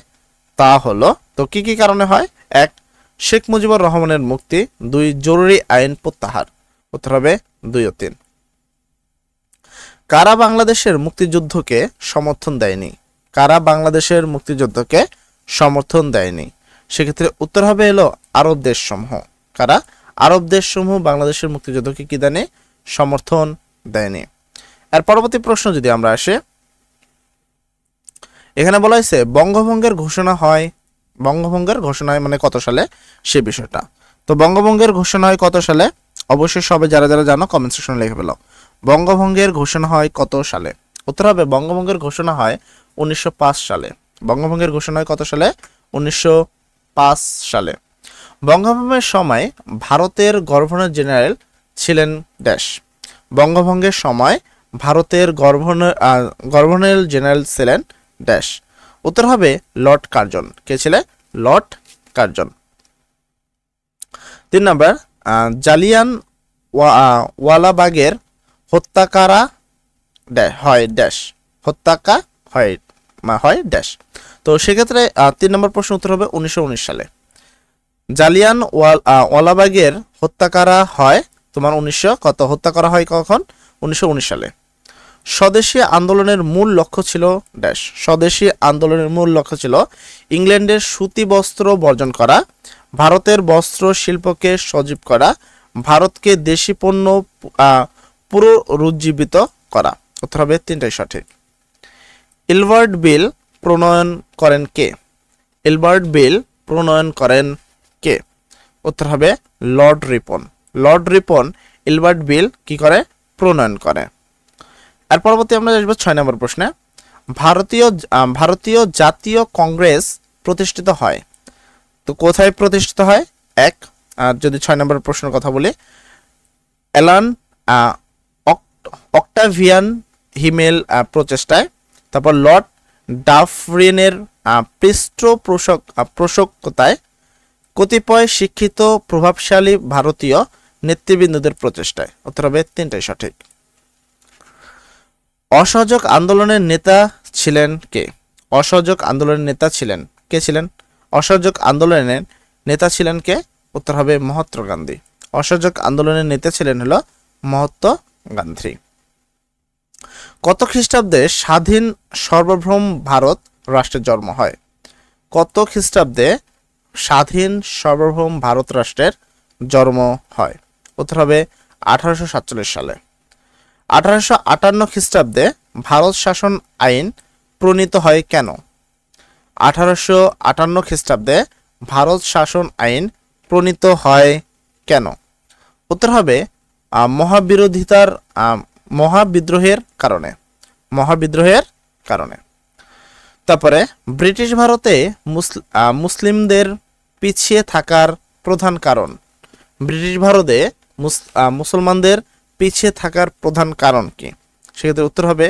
তা হলো, তো কি কি কারণে হয়? 1 শেখ মুজিবুর রহমানের মুক্তি, 2 জরুরি আইন প্রত্যাহার। উত্তর হবে 2 ও 3। কারা বাংলাদেশের মুক্তিযুদ্ধকে সমর্থন দেয়নি? কারা বাংলাদেশের মুক্তিযুদ্ধকে সমর্থন দেয়নি? সেক্ষেত্রে উত্তর হবে হলো আরব দেশসমূহ। কারা? আরব দেশসমূহ বাংলাদেশের মুক্তিযুদ্ধকে কি দেয়নি? সমর্থন দেয়নি। এর পরবর্তী প্রশ্ন যদি আমরা আসে, এখানে বলা হয়েছে বঙ্গভঙ্গের ঘোষণা হয়। বঙ্গভঙ্গের ঘোষণা হয় মানে কত সালে, সে বিষয়টা। তো বঙ্গভঙ্গের ঘোষণা হয় কত সালে? অবশ্যই সবাই যারা যারা জানো কমেন্ট সেকশনে লিখে ফেলো। বঙ্গভঙ্গের ঘোষণা হয় কত সালে? উত্তর হবে বঙ্গভঙ্গের ঘোষণা হয় 1905 সালে। বঙ্গভঙ্গের ঘোষণা হয় কত সালে? 1905 সালে। বঙ্গভঙ্গের সময় ভারতের গভর্নর জেনারেল ছিলেন ড্যাশ। বঙ্গভঙ্গের সময় ভারতের গভর্নর জেনারেল ছিলেন ড্যাশ। উত্তর হবে লর্ড কার্জন। কে ছিলেন? Lord Curzon. 3 নম্বর, জালিয়ান ওয়ালাবাগের হত্যাকারা হয় ড্যাশ। হত্যাকা হয় ড্যাশ। তো সেক্ষেত্রে 3 নম্বর প্রশ্ন উত্তর হবে 1919 সালে। জালিয়ান ওয়ালাবাগের হত্যাকারা হয় তোমার 1900 কত? হত্যা করা হয় কখন? 1919 সালে। স্বদেশী আন্দোলনের মূল লক্ষ্য ছিল ড্যাশ। স্বদেশী আন্দোলনের মূল লক্ষ্য ছিল ইংল্যান্ডের সুতি বস্ত্র বর্জন করা, ভারতের বস্ত্র শিল্পকে সজীব করা, ভারতকে দেশি পণ্য পুনরুজ্জীবিত করা। উত্তর হবে 3টাই সঠিক। এলবার্ট বিল প্রণয়ন করেন কে? এলবার্ট বিল প্রণয়ন করেন কে? উত্তর হবে Lord Ripon. Lord Ripon Ilbert bill কি করে? প্রণয়ন করে। আর পরবর্তী আমরা আসবো 6 নম্বর প্রশ্নে। ভারতীয় জাতীয় কংগ্রেস প্রতিষ্ঠিত হয়, তো কোথায় প্রতিষ্ঠিত হয়? 1 যদি 6 নম্বর প্রশ্নের কথা বলি, অ্যালান অক্টাভিয়ান হিমেল প্রচেষ্টায়, তারপর লর্ড ডাফরিনের পৃষ্ঠপোষকতায়, কতিপয় শিক্ষিত প্রভাবশালী ভারতীয় নেতৃবৃন্দদের প্রচেষ্টায়। উত্তর হবে 3টাই সঠিক। অসহযোগ আন্দোলনের নেতা ছিলেন কে? অসহযোগ আন্দোলনের নেতা ছিলেন কে? ছিলেন অসহযোগ আন্দোলনের নেতা ছিলেন কে? উত্তর হবে মহাত্মা গান্ধী। অসহযোগ আন্দোলনের নেতা ছিলেন হলো মহাত্মা গান্ধী। কত খ্রিস্টাব্দে স্বাধীন সার্বভৌম ভারত রাষ্ট্রের জন্ম হয়? কত খ্রিস্টাব্দে স্বাধীন সার্বভৌম ভারত রাষ্ট্রের জন্ম হয়? উত্তর হবে 1847 সালে। 1858 খ্রিস্টাব্দে ভারত শাসন আইন প্রণীত হয় কেন? 1858 খ্রিস্টাব্দে ভারত শাসন আইন প্রণীত হয় কেন? উত্তর হবে মহাবিদ্রোহের কারণে। মহাবিদ্রোহের কারণে। তারপরে ব্রিটিশ ভারতে মুসলিমদের পিছিয়ে থাকার প্রধান কারণ? ব্রিটিশ ভারতে মুসলমানদের পিছিয়ে থাকার প্রধান কারণ কি? সেক্ষেত্রে উত্তর হবে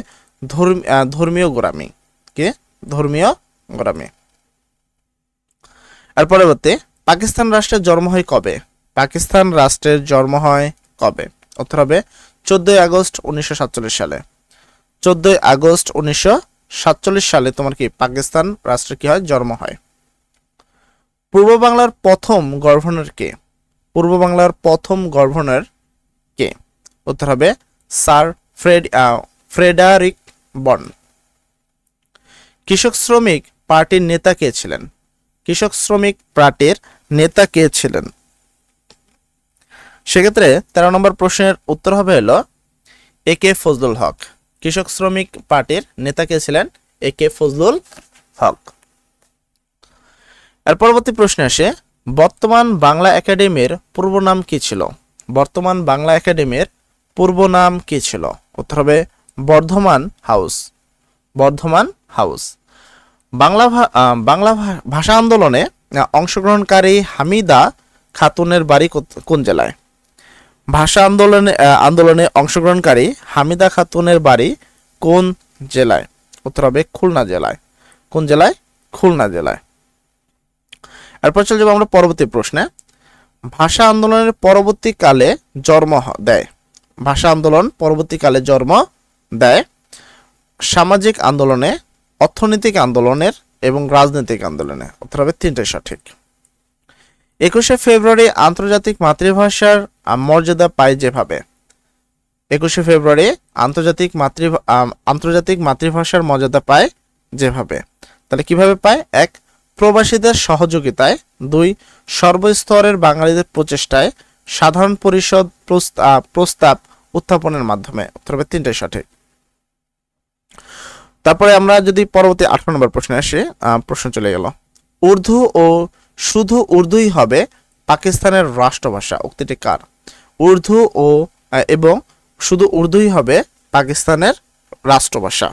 ধর্মীয় গোঁড়ামি। কি? ধর্মীয় গোঁড়ামি। আর পরবর্তী, পাকিস্তান রাষ্ট্রের জন্ম হয় কবে? পাকিস্তান রাষ্ট্রের জন্ম হয় কবে? উত্তর হবে 14 আগস্ট 1947 সালে। 14 আগস্ট 1947 সালে তোমার কি পাকিস্তান রাষ্ট্রের কি হয়? জন্ম হয়। পূর্ব বাংলার প্রথম গভর্নর কে? পূর্ব বাংলার প্রথম গভর্নর কে? উত্তর হবে স্যার ফ্রেডারিক বন। কৃষক শ্রমিক পার্টির নেতা কে ছিলেন? কৃষক শ্রমিক পার্টির নেতা কে ছিলেন? সেক্ষেত্রে 13 নম্বর প্রশ্নের উত্তর হবে হলো একে ফজলুল হক। কৃষক শ্রমিক পার্টির নেতা কে ছিলেন? একে ফজলুল হক। এর পরবর্তী প্রশ্নে আসে, বর্তমান বাংলা একাডেমির পূর্ব নাম কি ছিল? বর্তমান বাংলা একাডেমির পূর্ব নাম কি ছিল? উত্তর হবে বর্ধমান হাউস। বর্ধমান হাউস। বাংলা ভাষা আন্দোলনে অংশগ্রহণকারী হামিদা খাতুনের বাড়ি কোন জেলায়? ভাষা আন্দোলনে অংশগ্রহণকারী হামিদা খাতুনের বাড়ি কোন জেলায়? উত্তর হবে খুলনা জেলায়। কোন জেলায়? খুলনা জেলায়। এরপর চলে যাবো আমরা পরবর্তী প্রশ্নে। ভাষা আন্দোলনের পরবর্তীকালে জন্ম দেয়। ভাষা আন্দোলন পরবর্তীকালে জন্ম দেয় সামাজিক আন্দোলনে, অর্থনৈতিক আন্দোলনের এবং রাজনৈতিক আন্দোলনে। উত্তর হবে তিনটাই সঠিক। 21শে ফেব্রুয়ারি আন্তর্জাতিক মাতৃভাষার মর্যাদা পায় যেভাবে? 21শে ফেব্রুয়ারি আন্তর্জাতিক মাতৃভাষার মর্যাদা পায় যেভাবে? তাহলে কিভাবে পায়? 1. প্রবাসীদের সহযোগিতায়, 2. সর্বস্তরের বাঙালিদের প্রচেষ্টায়, সাধারণ পরিষদ প্রস্তাব উত্থাপনের মাধ্যমে। উত্তর হবে তিনটাই সঠিক। তারপরে আমরা যদি পরবর্তী 18 নম্বর প্রশ্নে আসি, প্রশ্ন চলে গেল। উর্দু ও শুধু উর্দুই হবে পাকিস্তানের রাষ্ট্রভাষা, উক্তিটি কার? উর্দু ও এবং শুধু উর্দুই হবে পাকিস্তানের রাষ্ট্রভাষা,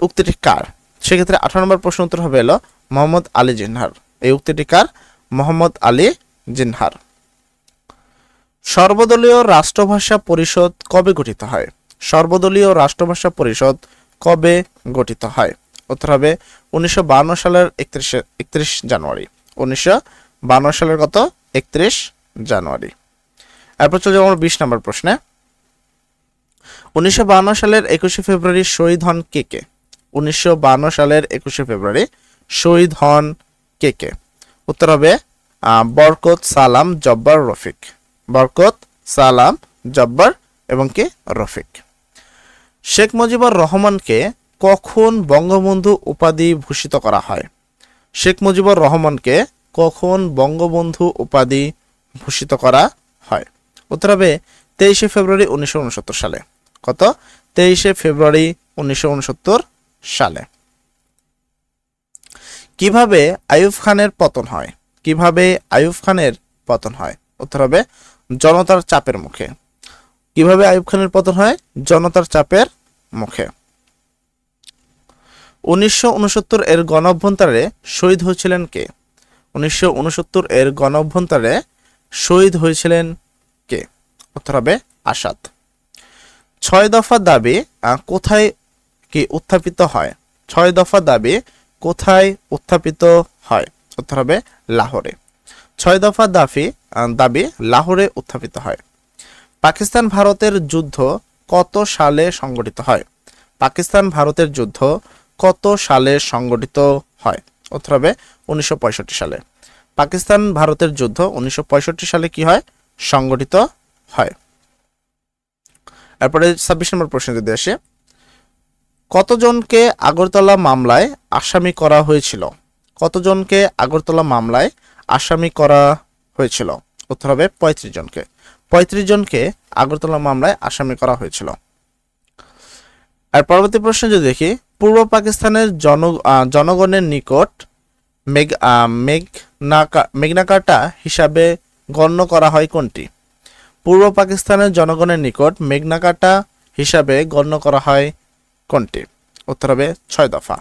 উক্তিটি কার? সেক্ষেত্রে 18 নম্বর প্রশ্ন উত্তর হবে হলো মোহাম্মদ আলী জিন্নাহর। এই উক্তিটি কার? মোহাম্মদ আলী জিন্নাহর। সর্বদলীয় রাষ্ট্রভাষা পরিষদ কবে গঠিত হয়? সর্বদলীয় রাষ্ট্রভাষা পরিষদ কবে গঠিত হয়? উত্তর হবে 1952 সালের 31 জানুয়ারি। 1952 সালের কত? 31 জানুয়ারি। এরপর চলে যাবো আমরা 20 নম্বর প্রশ্নে। 1952 সালের 21শে ফেব্রুয়ারি শহীদ হন কে কে? 1952 সালের 21শে ফেব্রুয়ারি শহীদ হন কে কে? উত্তর হবে বরকত সালাম জব্বার রফিক। বরকত সালাম জব্বার এবং কে রফিক। শেখ মুজিবুর রহমানকে কখন বঙ্গবন্ধু উপাধি ভূষিত করা হয়? শেখ মুজিবুর রহমানকে কখন বঙ্গবন্ধু উপাধি ভূষিত করা হয়? উত্তর হবে 23শে ফেব্রুয়ারি 1969 সালে। কত? 23শে ফেব্রুয়ারি 1969 সালে। কিভাবে আইয়ুব খানের পতন হয়? কিভাবে আইয়ুব খানের পতন হয়? উত্তর হবে জনতার চাপের মুখে। কিভাবে আইয়ুব খানের পতন হয়? জনতার চাপের মুখে। 1969 এর গণঅভ্যুত্থানে শহীদ হয়েছিলেন কে? 1969 এর গণঅভ্যুত্থানে শহীদ হয়েছিলেন কে? উত্তর হবে আসাদ। 6 দফা দাবি কোথায় কি উত্থাপিত হয়? 6 দফা দাবি কোথায় উত্থাপিত হয়? উত্তর হবে লাহোরে। 6 দফা দাবি লাহোরে উত্থাপিত হয়। পাকিস্তান ভারতের যুদ্ধ কত সালে সংগঠিত হয়? পাকিস্তান ভারতের যুদ্ধ কত সালে সংগঠিত হয়? উত্তর হবে 1965 সালে। পাকিস্তান ভারতের যুদ্ধ 1965 সালে কি হয়? সংগঠিত হয়। এরপরে 26 নম্বর প্রশ্ন যদি আসে, কতজনকে আগরতলা মামলায় আসামি করা হয়েছিল? কতজনকে আগরতলা মামলায় আসামি করা হয়েছিল? উত্তর হবে 35 জনকে। 35 জনকে আগরতলা মামলায় আসামি করা হয়েছিল। আর পরবর্তী প্রশ্ন যদি দেখি, পূর্ব পাকিস্তানের জনগণের নিকট মেঘনাকাটা হিসাবে গণ্য করা হয় কোনটি? পূর্ব পাকিস্তানের জনগণের নিকট মেঘনাকাটা হিসাবে গণ্য করা হয় কোনটি? উত্তর হবে 6 দফা।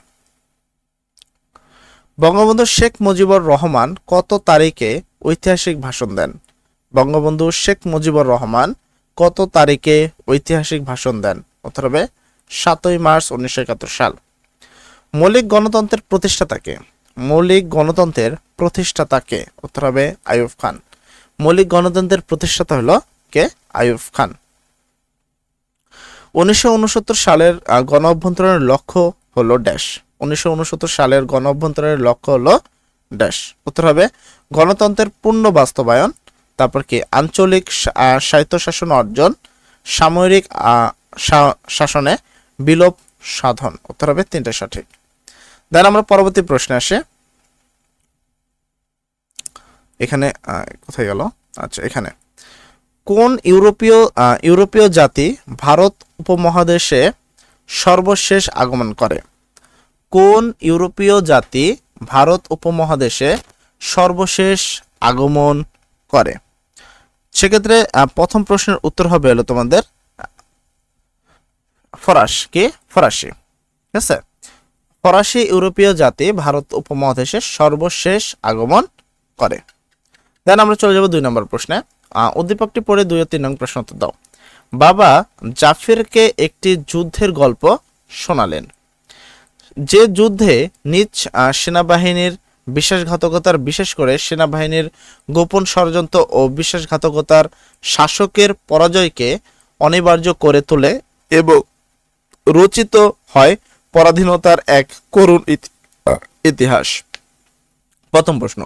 বঙ্গবন্ধু শেখ মুজিবুর রহমান কত তারিখে ঐতিহাসিক ভাষণ দেন? বঙ্গবন্ধু শেখ মুজিবুর রহমান কত তারিখে ঐতিহাসিক ভাষণ দেন? উত্তর হবে 7ই মার্চ 1971 সাল। মৌলিক গণতন্ত্রের প্রতিষ্ঠাতাকে? মৌলিক গণতন্ত্রের প্রতিষ্ঠাতাকে? উত্তর হবে আইয়ুব খান। মৌলিক গণতন্ত্রের প্রতিষ্ঠাতা হলো কে? আইয়ুব খান। 1969 সালের গণ অভ্যুত্থানের লক্ষ্য হলো ড্যাশ। 1969 সালের গণ অভ্যুত্থানের লক্ষ্য হলো ড্যাশ। উত্তর হবে গণতন্ত্রের পূর্ণ বাস্তবায়ন, তারপর কি আঞ্চলিক স্বায়ত্তশাসন অর্জন, সামরিক শাসনে বিলোপ সাধন। উত্তর হবে 3টা সঠিক। দেন আমরা পরবর্তী প্রশ্নে আসি। এখানে কোথায় গেল? আচ্ছা, এখানে কোন ইউরোপীয় জাতি ভারত উপমহাদেশে সর্বশেষ আগমন করে? কোন ইউরোপীয় জাতি ভারত উপমহাদেশে সর্বশেষ আগমন করে? সেক্ষেত্রে প্রথম প্রশ্নের উত্তর হবে হলো তোমাদের ফরাসি। ঠিক আছে, ফরাসি ইউরোপীয় জাতি ভারত উপমহাদেশে সর্বশেষ আগমন করে। দেন আমরা চলে যাব 2 নম্বর প্রশ্নে। উদ্দীপকটি পড়ে 2 ও 3 নং প্রশ্ন উত্তর দাও। বাবা জাফরকে একটি যুদ্ধের গল্প শোনালেন। যে যুদ্ধে নিজ সেনাবাহিনীর বিশ্বাসঘাতকতার, বিশেষ করে সেনাবাহিনীর গোপন ষড়যন্ত্র ও বিশ্বাসঘাতকতার শাসকের পরাজয়কে অনিবার্য করে তোলে এবং রচিত হয় পরাধীনতার এক করুণ ইতিহাস। প্রথম প্রশ্ন,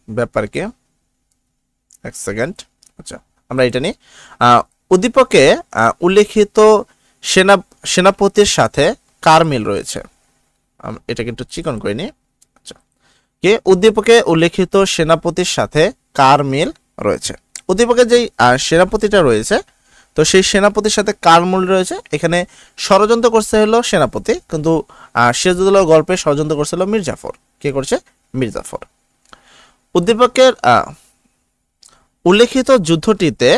ব্যাপারকে এক সেকেন্ড। আচ্ছা, আমরা এটা নিই। উদ্দীপকে উল্লেখিত সেনাপতির সাথে কার মিল রয়েছে? এটা কিন্তু চিকন করে নি। আচ্ছা, কে উদ্দীপকে উল্লেখিত সেনাপতির সাথে কার মিল রয়েছে? উদ্দীপকে যেই সেনাপতিটা রয়েছে, তো সেই সেনাপতির সাথে কার মিল রয়েছে? এখানে ষড়যন্ত্র করছে হলো সেনাপতি, কিন্তু সিরাজউদ্দৌলার গল্পে ষড়যন্ত্র করছে হলো মীর জাফর। কে করছে? মীর জাফর। উদ্দীপকের উল্লেখিত যুদ্ধটিতে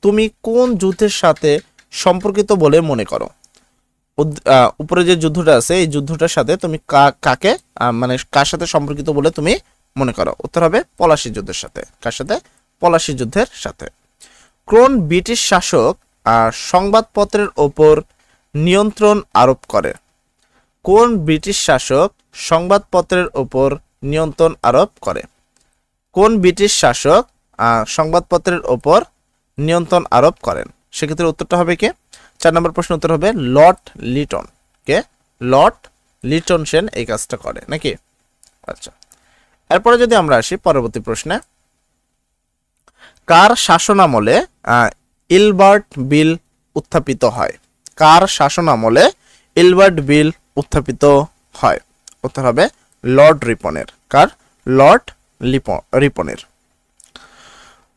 তুমি কোন যুদ্ধের সাথে সম্পর্কিত বলে মনে করো? উপরে যে যুদ্ধটা আছে, এই যুদ্ধটার সাথে তুমি কাকে মানে কার সাথে সম্পর্কিত বলে তুমি মনে করো? উত্তর হবে পলাশী যুদ্ধের সাথে। কার সাথে? পলাশী যুদ্ধের সাথে। কোন ব্রিটিশ শাসক সংবাদপত্রের ওপর নিয়ন্ত্রণ আরোপ করে? কোন ব্রিটিশ শাসক সংবাদপত্রের ওপর নিয়ন্ত্রণ আরোপ করে? কোন ব্রিটিশ শাসক সংবাদপত্রের ওপর নিয়ন্ত্রণ আরোপ করেন? সেক্ষেত্রে উত্তরটা হবে কে? 4 নম্বর প্রশ্ন উত্তর হবে লর্ড লিটন। কে? লর্ড লিটন সেন এই কাজটা করে নাকি? আচ্ছা, এরপরে যদি আমরা আসি পরবর্তী প্রশ্নে, কার শাসনামলে ইলবার্ট বিল উত্থাপিত হয়? কার শাসনামলে ইলবার্ট বিল উত্থাপিত হয়? উত্তর হবে লর্ড রিপনের। কার? লর্ড রিপনের।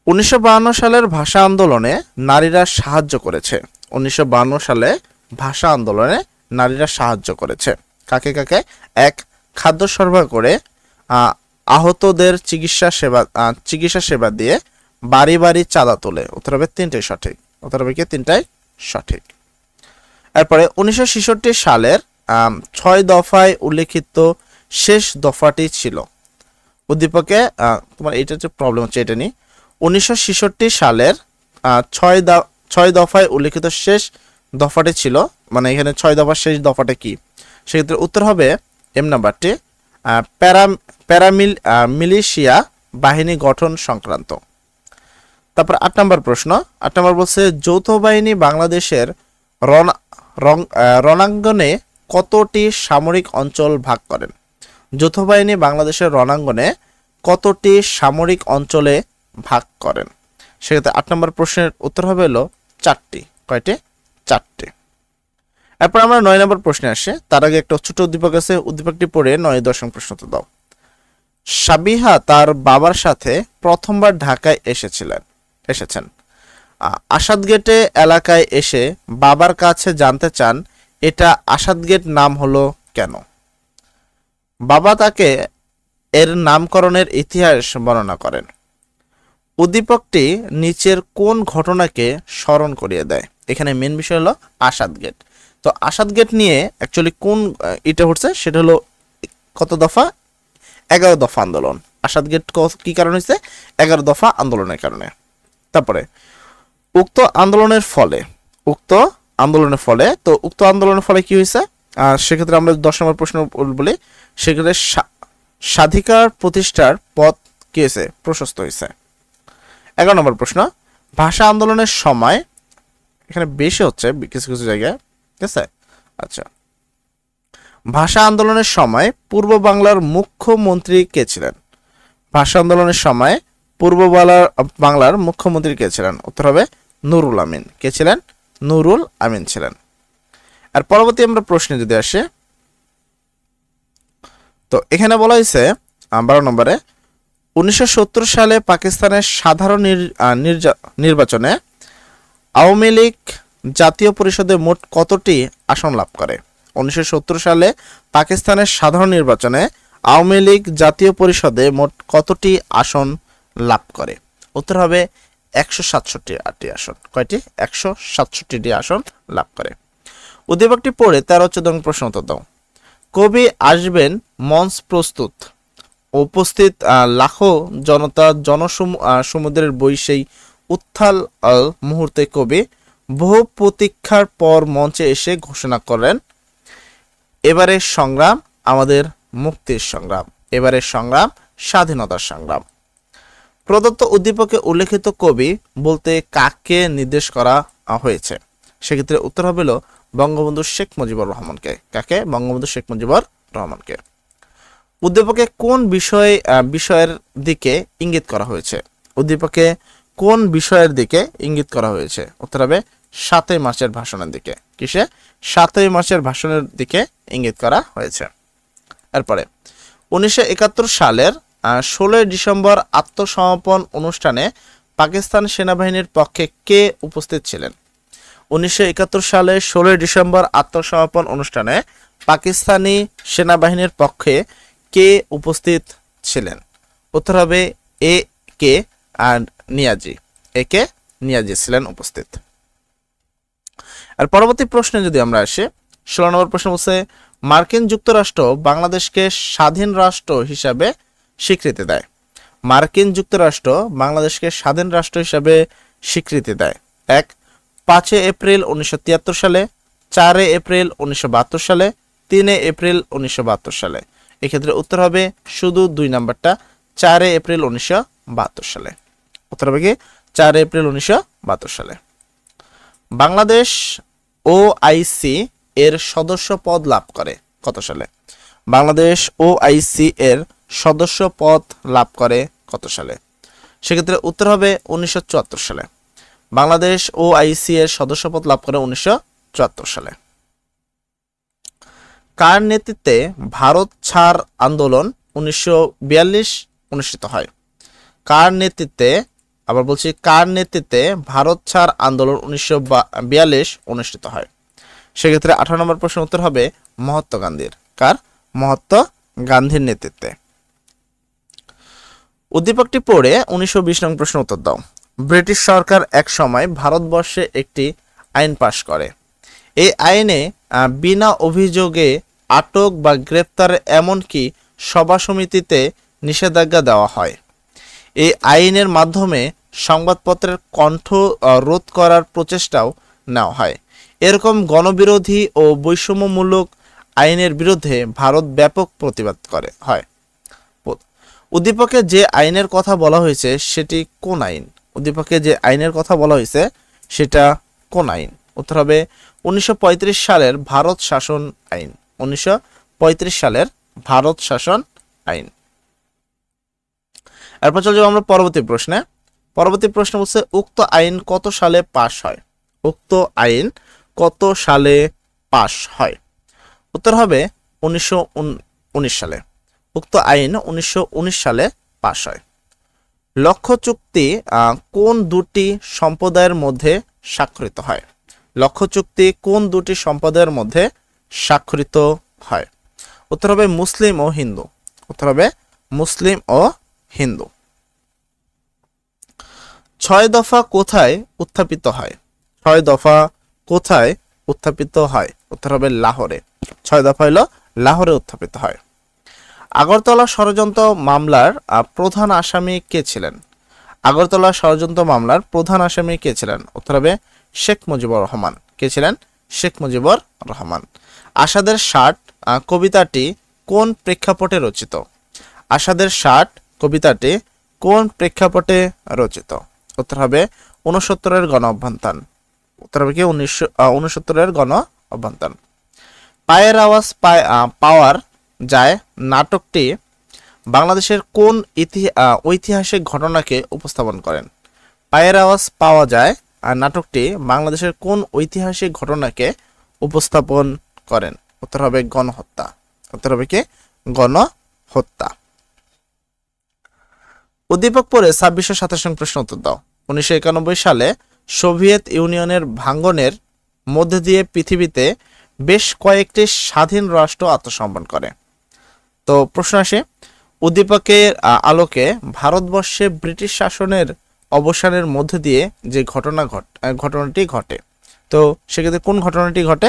1952 সালের ভাষা আন্দোলনে নারীরা সাহায্য করেছে। 1952 সালে ভাষা আন্দোলনে নারীরা সাহায্য করেছে কাকে কাকে? এক, খাদ্য সরবরাহ করে, আহতদের চিকিৎসা সেবা দিয়ে, বাড়ি বাড়ি চাঁদা তোলে। উত্তর হবে 3টাই সঠিক। উত্তর হবে কি? 3টাই সঠিক। এরপরে 1966 সালের 6 দফায় উল্লেখিত শেষ দফাটি ছিল। উদ্দীপকে তোমার এটা যে প্রবলেম হচ্ছে এটা নিয়ে। 1966 সালের 6 দফায় উল্লেখিত শেষ দফাটি ছিল, মানে এখানে 6 দফার শেষ দফাটা কি? সেক্ষেত্রে উত্তর হবে এম নাম্বারটি, মিলিশিয়া বাহিনী গঠন সংক্রান্ত। তারপর 8 নম্বর প্রশ্ন। 8 নম্বর বলছে যৌথ বাহিনী বাংলাদেশের রণাঙ্গনে কতটি সামরিক অঞ্চল ভাগ করেন? যৌথ বাহিনী বাংলাদেশের রণাঙ্গনে কতটি সামরিক অঞ্চলে ভাগ করেন? সেক্ষেত্রে 8 নম্বর প্রশ্নের উত্তর হবে হলো 4টি। কয়টি? 4টি। এরপর আমরা 9 নম্বর প্রশ্নে আসি। তার আগে একটা ছোট উদ্দীপক আছে, উদ্দীপকটি পড়ে 9 10 প্রশ্ন তো দাও। সাবিহা তার বাবার সাথে প্রথমবার ঢাকায় এসেছেন। আসাদগেটে এলাকায় এসে বাবার কাছে জানতে চান এটা আসাদগেট নাম হলো কেন? বাবা তাকে এর নামকরণের ইতিহাস বর্ণনা করেন। উদ্দীপকটি নিচের কোন ঘটনাকে স্মরণ করিয়ে দেয়? এখানে মেন বিষয় হলো আসাদগেট। তো আসাদগেট নিয়ে অ্যাকচুয়ালি কোন এটা হচ্ছে সেটা হলো কত দফা? 11 দফা আন্দোলন। আসাদ গেট কি কারণ হয়েছে? 11 দফা আন্দোলনের কারণে। তারপরে উক্ত আন্দোলনের ফলে কি হয়েছে? সেক্ষেত্রে আমরা 10 নম্বর প্রশ্ন বলি, সেক্ষেত্রে স্বাধিকার প্রতিষ্ঠার পথ কি হয়েছে? প্রশস্ত হয়েছে। 11 নম্বর প্রশ্ন, ভাষা আন্দোলনের সময়, এখানে বেশি হচ্ছে কিছু কিছু জায়গায়, ঠিক আছে? আচ্ছা, ভাষা আন্দোলনের সময় পূর্ব বাংলার মুখ্যমন্ত্রী কে ছিলেন? ভাষা আন্দোলনের সময় পূর্ব বাংলার মুখ্যমন্ত্রী কে ছিলেন? উত্তর হবে নুরুল আমিন। কে ছিলেন? নুরুল আমিন ছিলেন। আর পরবর্তী আমরা প্রশ্নে যদি আসে, তো এখানে বলা হয়েছে 12 নম্বরে, 1970 সালে পাকিস্তানের সাধারণ নির্বাচনে আওয়ামী লীগ জাতীয় পরিষদে মোট কতটি আসন লাভ করে? 1970 সালে পাকিস্তানের সাধারণ নির্বাচনে আওয়ামী লীগ জাতীয় পরিষদে মোট কতটি আসন লাভ করে? উত্তর হবে 167টি আসন। কয়টি? 167টি আসন লাভ করে। উদ্দীপকটি পড়ে 13-14 প্রশ্ন উত্তর দাও। কবি আসবেন, মঞ্চ প্রস্তুত, উপস্থিত লাখো জনতা, সমুদ্রের বই সেই উত্থাল মুহূর্তে কবি বহু প্রতীক্ষার পর মঞ্চে এসে ঘোষণা করেন, এবারের সংগ্রাম আমাদের মুক্তির সংগ্রাম, এবারের সংগ্রাম স্বাধীনতার সংগ্রাম। প্রদত্ত উদ্দীপকে উল্লেখিত কবি বলতে কাকে নির্দেশ করা হয়েছে? সেক্ষেত্রে উত্তর হবে বঙ্গবন্ধু শেখ মুজিবুর রহমানকে। কাকে? বঙ্গবন্ধু শেখ মুজিবুর রহমানকে। উদ্দীপকে কোন বিষয়ের দিকে ইঙ্গিত করা হয়েছে? উদ্দীপকে কোন বিষয়ের দিকে ইঙ্গিত করা হয়েছে? উত্তর হবে 7ই মার্চের ভাষণের দিকে। কিসে? 7ই মার্চের ভাষণের দিকে ইঙ্গিত করা হয়েছে। এরপরে 1971 সালের 16 ডিসেম্বর আত্মসমর্পণ অনুষ্ঠানে পাকিস্তান সেনাবাহিনীর পক্ষে কে উপস্থিত ছিলেন? 1971 সালে 16 ডিসেম্বর আত্মসমর্পণ অনুষ্ঠানে পাকিস্তানি সেনাবাহিনীর পক্ষে কে উপস্থিত ছিলেন? উত্তর হবে এ কে নিয়াজি। এ কে নিয়াজি ছিলেন উপস্থিত। আর পরবর্তী প্রশ্নে যদি আমরা আসি, 16 নম্বর প্রশ্ন বলছে, মার্কিন যুক্তরাষ্ট্র বাংলাদেশকে স্বাধীন রাষ্ট্র হিসাবে স্বীকৃতি দেয়। মার্কিন যুক্তরাষ্ট্র বাংলাদেশকে স্বাধীন রাষ্ট্র হিসাবে স্বীকৃতি দেয় 5 এপ্রিল 1973 সালে, 4 এপ্রিল 1972 সালে, 3 এপ্রিল 1972 সালে। এক্ষেত্রে উত্তর হবে শুধু 2 নাম্বারটা, 4 এপ্রিল 1972 সালে। উত্তর হবে কি? 4 এপ্রিল 1972 সালে। বাংলাদেশ ওআইসি এর সদস্য পদ লাভ করে কত সালে? বাংলাদেশ ওআইসি এর সদস্য পদ লাভ করে কত সালে? সেক্ষেত্রে উত্তর হবে 1974 সালে। বাংলাদেশ ওআইসি এর সদস্য পদ লাভ করে 1974 সালে। কার নেতৃত্বে ভারত ছাড় আন্দোলন 1942 অনুষ্ঠিত হয়? কার নেতৃত্বে, আবার বলছি, কার নেতৃত্বে ভারত ছাড় আন্দোলন 1942 অনুষ্ঠিত হয়? সেক্ষেত্রে 18 নম্বর প্রশ্ন উত্তর হবে মহাত্মা গান্ধীর। কার? মহাত্মা গান্ধীর নেতৃত্বে। উদ্দীপকটি পড়ে 1920 নং প্রশ্ন উত্তর দাও। ব্রিটিশ সরকার এক সময় ভারতবর্ষে একটি আইন পাশ করে। এই আইনে বিনা অভিযোগে আটক বা গ্রেপ্তার, এমনকি সভা সমিতিতে নিষেধাজ্ঞা দেওয়া হয়। এই আইনের মাধ্যমে সংবাদপত্রের কণ্ঠ রোধ করার প্রচেষ্টাও নেওয়া হয়। এরকম গণবিরোধী ও বৈষম্যমূলক আইনের বিরুদ্ধে ভারত ব্যাপক প্রতিবাদ হয়। উদ্দীপকে যে আইনের কথা বলা হয়েছে সেটি কোন আইন? উদ্দীপকে যে আইনের কথা বলা হয়েছে সেটা কোন আইন? উত্তর হবে 1935 সালের ভারত শাসন আইন। 1935 সালের ভারত শাসন আইন। এরপর চলে যাব আমরা পরবর্তী প্রশ্নে। পরবর্তী প্রশ্ন বলছে, উক্ত আইন কত সালে পাশ হয়? উক্ত আইন কত সালে পাশ হয়? উত্তর হবে 1919 সালে। উক্ত আইন 1919 সালে পাশ হয়। লক্ষ্য চুক্তি কোন দুটি সম্প্রদায়ের মধ্যে স্বাক্ষরিত হয়? লক্ষ্য চুক্তি কোন দুটি সম্প্রদায়ের মধ্যে স্বাক্ষরিত হয়? উত্তর হবে মুসলিম ও হিন্দু। উত্তর হবে মুসলিম ও হিন্দু। 6 দফা কোথায় উত্থাপিত হয়? 6 দফা কোথায় উত্থাপিত হয়? উত্তর হবে লাহোরে। 6 দফা হলো লাহোরে উত্থাপিত হয়। আগরতলা ষড়যন্ত্র মামলার প্রধান আসামি কে ছিলেন? আগরতলা ষড়যন্ত্র মামলার প্রধান আসামি কে ছিলেন? উত্তর হবে শেখ মুজিবুর রহমান। কে ছিলেন? শেখ মুজিবুর রহমান। আসাদের ষাট কবিতাটি কোন প্রেক্ষাপটে রচিত? আসাদের ষাট কবিতাটি কোন প্রেক্ষাপটে রচিত? উত্তর হবে 69-এর গণ অভ্যুত্থান। উত্তর হবে কি 69-এর গণ অভ্যুত্থান। পায়ের আওয়াজ পাওয়ার যায় নাটকটি বাংলাদেশের কোন ঐতিহাসিক ঘটনাকে উপস্থাপন করেন? পায়ের আওয়াজ পাওয়া যায় নাটকটি বাংলাদেশের কোন ঐতিহাসিক ঘটনাকে উপস্থাপন করেন? উত্তর হবে গণহত্যা। উত্তর হবে কি গণহত্যা। উদ্দীপক পড়ে 2627 প্রশ্ন উত্তর দাও। 1991 সালে সোভিয়েত ইউনিয়নের ভাঙ্গনের মধ্য দিয়ে পৃথিবীতে বেশ কয়েকটি স্বাধীন রাষ্ট্র আত্মসমর্পণ করে। তো প্রশ্ন আসে, উদ্দীপকের আলোকে ভারতবর্ষে ব্রিটিশ শাসনের অবসানের মধ্য দিয়ে যে ঘটনাটি ঘটে, তো সেক্ষেত্রে কোন ঘটনাটি ঘটে?